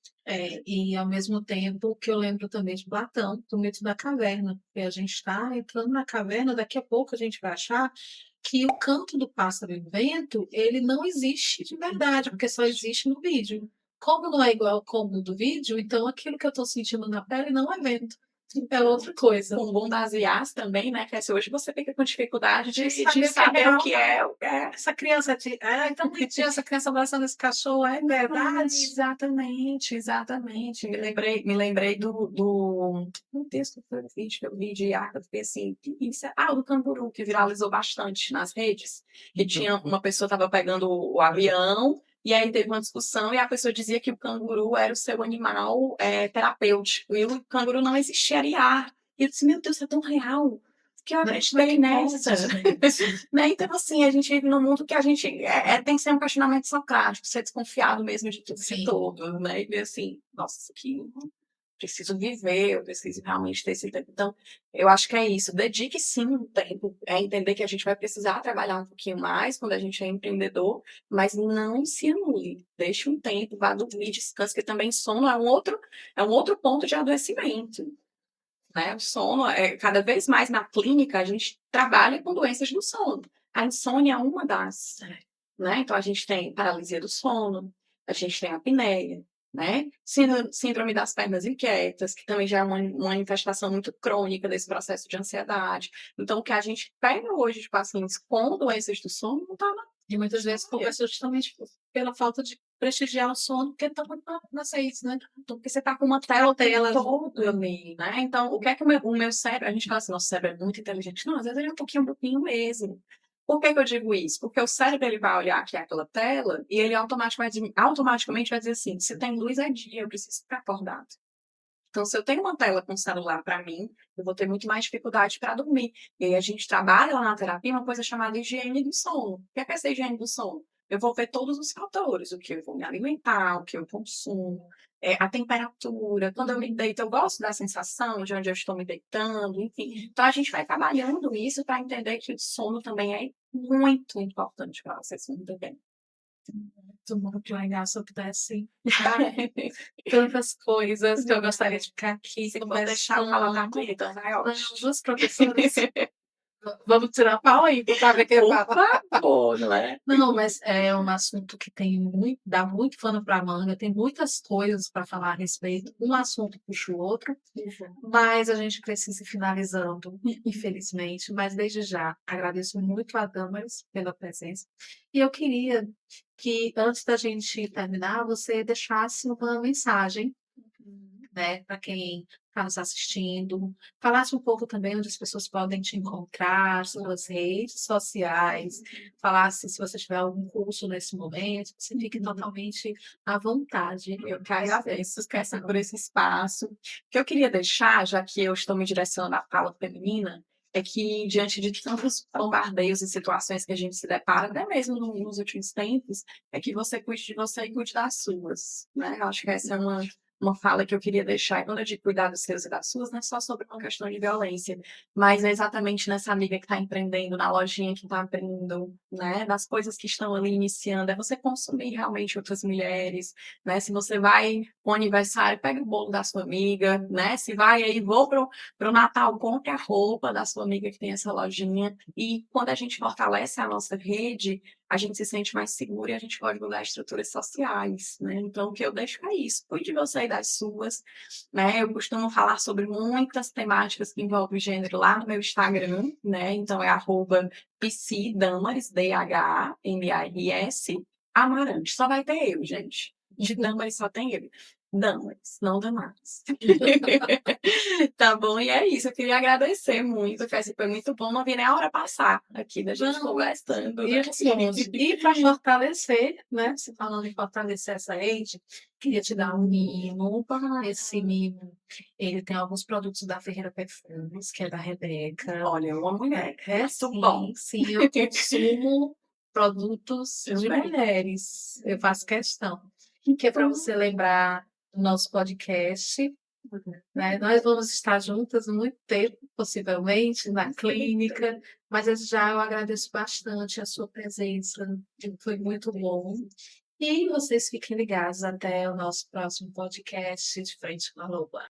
Speaker 1: E ao mesmo tempo que eu lembro também de Platão, do mito da caverna, que a gente está entrando na caverna, daqui a pouco a gente vai achar que o canto do pássaro e do vento, ele não existe de verdade, porque só existe no vídeo. Como não é igual ao como do vídeo, então aquilo que eu estou sentindo na pele não é vento, é outra coisa.
Speaker 2: Com o boom das IAs também, né, que hoje você fica com dificuldade de
Speaker 1: De
Speaker 2: saber o
Speaker 1: real.
Speaker 2: que é o que é.
Speaker 1: Essa criança, então bonitinha, essa criança abraçando esse cachorro, é verdade?
Speaker 2: Exatamente, exatamente. Me lembrei do texto que foi o vídeo que eu vi de ata, porque assim, que isso é o do canguru, que viralizou bastante nas redes, que tinha uma pessoa estava pegando o avião, e aí teve uma discussão, e a pessoa dizia que o canguru era o seu animal, terapêutico, e o canguru não existia, era IA. E eu disse: "Meu Deus, isso é tão real", que eu acreditei nessa. Né? Então, assim, a gente vive num mundo que a gente tem que ser um questionamento socrático, ser desconfiado mesmo de tudo e de
Speaker 1: Sim.
Speaker 2: todos, né? E ver assim, nossa, isso aqui preciso viver, eu preciso realmente ter esse tempo. Então, eu acho que é isso. Dedique sim um tempo, entender que a gente vai precisar trabalhar um pouquinho mais quando a gente é empreendedor, mas não se anule. Deixe um tempo, vá dormir, descanse, que também sono é um outro ponto de adoecimento. Né? O sono, cada vez mais na clínica, a gente trabalha com doenças do sono. A insônia é uma das, né? Então, a gente tem paralisia do sono, a gente tem apneia, né? Síndrome das pernas inquietas, que também já é uma manifestação muito crônica desse processo de ansiedade. Então, o que a gente pega hoje de pacientes com doenças do sono não está na.
Speaker 1: E muitas vezes começa justamente pela falta de prestigiar o sono, porque está muito nas redes, né?
Speaker 2: Então, porque você está com uma tela
Speaker 1: Tela
Speaker 2: toda ali, né? Então, o que é que o meu cérebro, a gente fala assim, nosso cérebro é muito inteligente. Não, às vezes ele é um pouquinho mesmo. Por que que eu digo isso? Porque o cérebro ele vai olhar aqui aquela tela e ele automaticamente vai dizer assim, se tem luz é dia, eu preciso ficar acordado. Então, se eu tenho uma tela com celular para mim, eu vou ter muito mais dificuldade para dormir. E aí a gente trabalha lá na terapia uma coisa chamada higiene do sono. O que é essa higiene do sono? Eu vou ver todos os fatores, o que eu vou me alimentar, o que eu consumo, a temperatura. Quando eu me deito, eu gosto da sensação de onde eu estou me deitando, enfim. Então, a gente vai trabalhando isso para entender que o sono também é muito importante para você se manter bem.
Speaker 1: muito legal se eu pudesse tantas coisas que eu gostaria de ficar aqui
Speaker 2: Se eu vou deixar o paladar
Speaker 1: conversando.
Speaker 2: bonito, vai ótimo.
Speaker 1: Dos professores. Vamos tirar pau aí, para ver quem
Speaker 2: Por
Speaker 1: fala.
Speaker 2: favor, não é?
Speaker 1: Não, mas é um assunto que tem muito, dá muito pano para manga, tem muitas coisas para falar a respeito, um assunto puxa o outro, mas a gente precisa ir finalizando, infelizmente. Mas desde já agradeço muito a Damaris pela presença. E eu queria que, antes da gente terminar, você deixasse uma mensagem, né, para quem está nos assistindo, falasse um pouco também onde as pessoas podem te encontrar, suas redes sociais, falasse se você tiver algum curso nesse momento, você fique totalmente à vontade.
Speaker 2: Eu que agradeço, esquece por esse espaço. O que eu queria deixar, já que eu estou me direcionando à fala feminina, é que diante de tantos bombardeios e situações que a gente se depara, até mesmo nos últimos tempos, é que você cuide de você e cuide das suas, né? Eu acho que essa é uma fala que eu queria deixar, quando eu digo cuidar dos seus e das suas, não é só sobre uma questão de violência, mas é exatamente nessa amiga que está empreendendo, na lojinha que está abrindo, né, das coisas que estão ali iniciando, é você consumir realmente outras mulheres, né, se você vai para o aniversário, pega o bolo da sua amiga, né, se vai aí, vou para o Natal, compre a roupa da sua amiga que tem essa lojinha, e quando a gente fortalece a nossa rede, a gente se sente mais seguro e a gente pode mudar estruturas sociais, né? Então, o que eu deixo é isso, cuide de você e das suas, né? Eu costumo falar sobre muitas temáticas que envolvem gênero lá no meu Instagram, né? Então, é @psidamaris, DHMARS, Amarante. Só vai ter eu, gente. De Damaris só tem eu. Damaris, não Damaris. Tá bom, e é isso. Eu queria agradecer muito, Cassie, foi muito bom. Não vi nem a hora passar aqui da gente
Speaker 1: Não,
Speaker 2: conversando,
Speaker 1: e
Speaker 2: né?
Speaker 1: assim, e para fortalecer, né? Você falando em fortalecer essa rede, queria te dar um mimo. Esse mimo, ele tem alguns produtos da Ferreira Perfumes, que é da Rebeca.
Speaker 2: Olha, uma mulher,
Speaker 1: É
Speaker 2: muito
Speaker 1: sim,
Speaker 2: bom.
Speaker 1: sim, eu consumo produtos de
Speaker 2: Também.
Speaker 1: mulheres. Eu faço questão. Que é para você lembrar do nosso podcast, né? Nós vamos estar juntas muito tempo, possivelmente, na clínica, mas desde já eu agradeço bastante a sua presença, foi muito bom. E vocês fiquem ligados até o nosso próximo podcast de Frente com a Loba.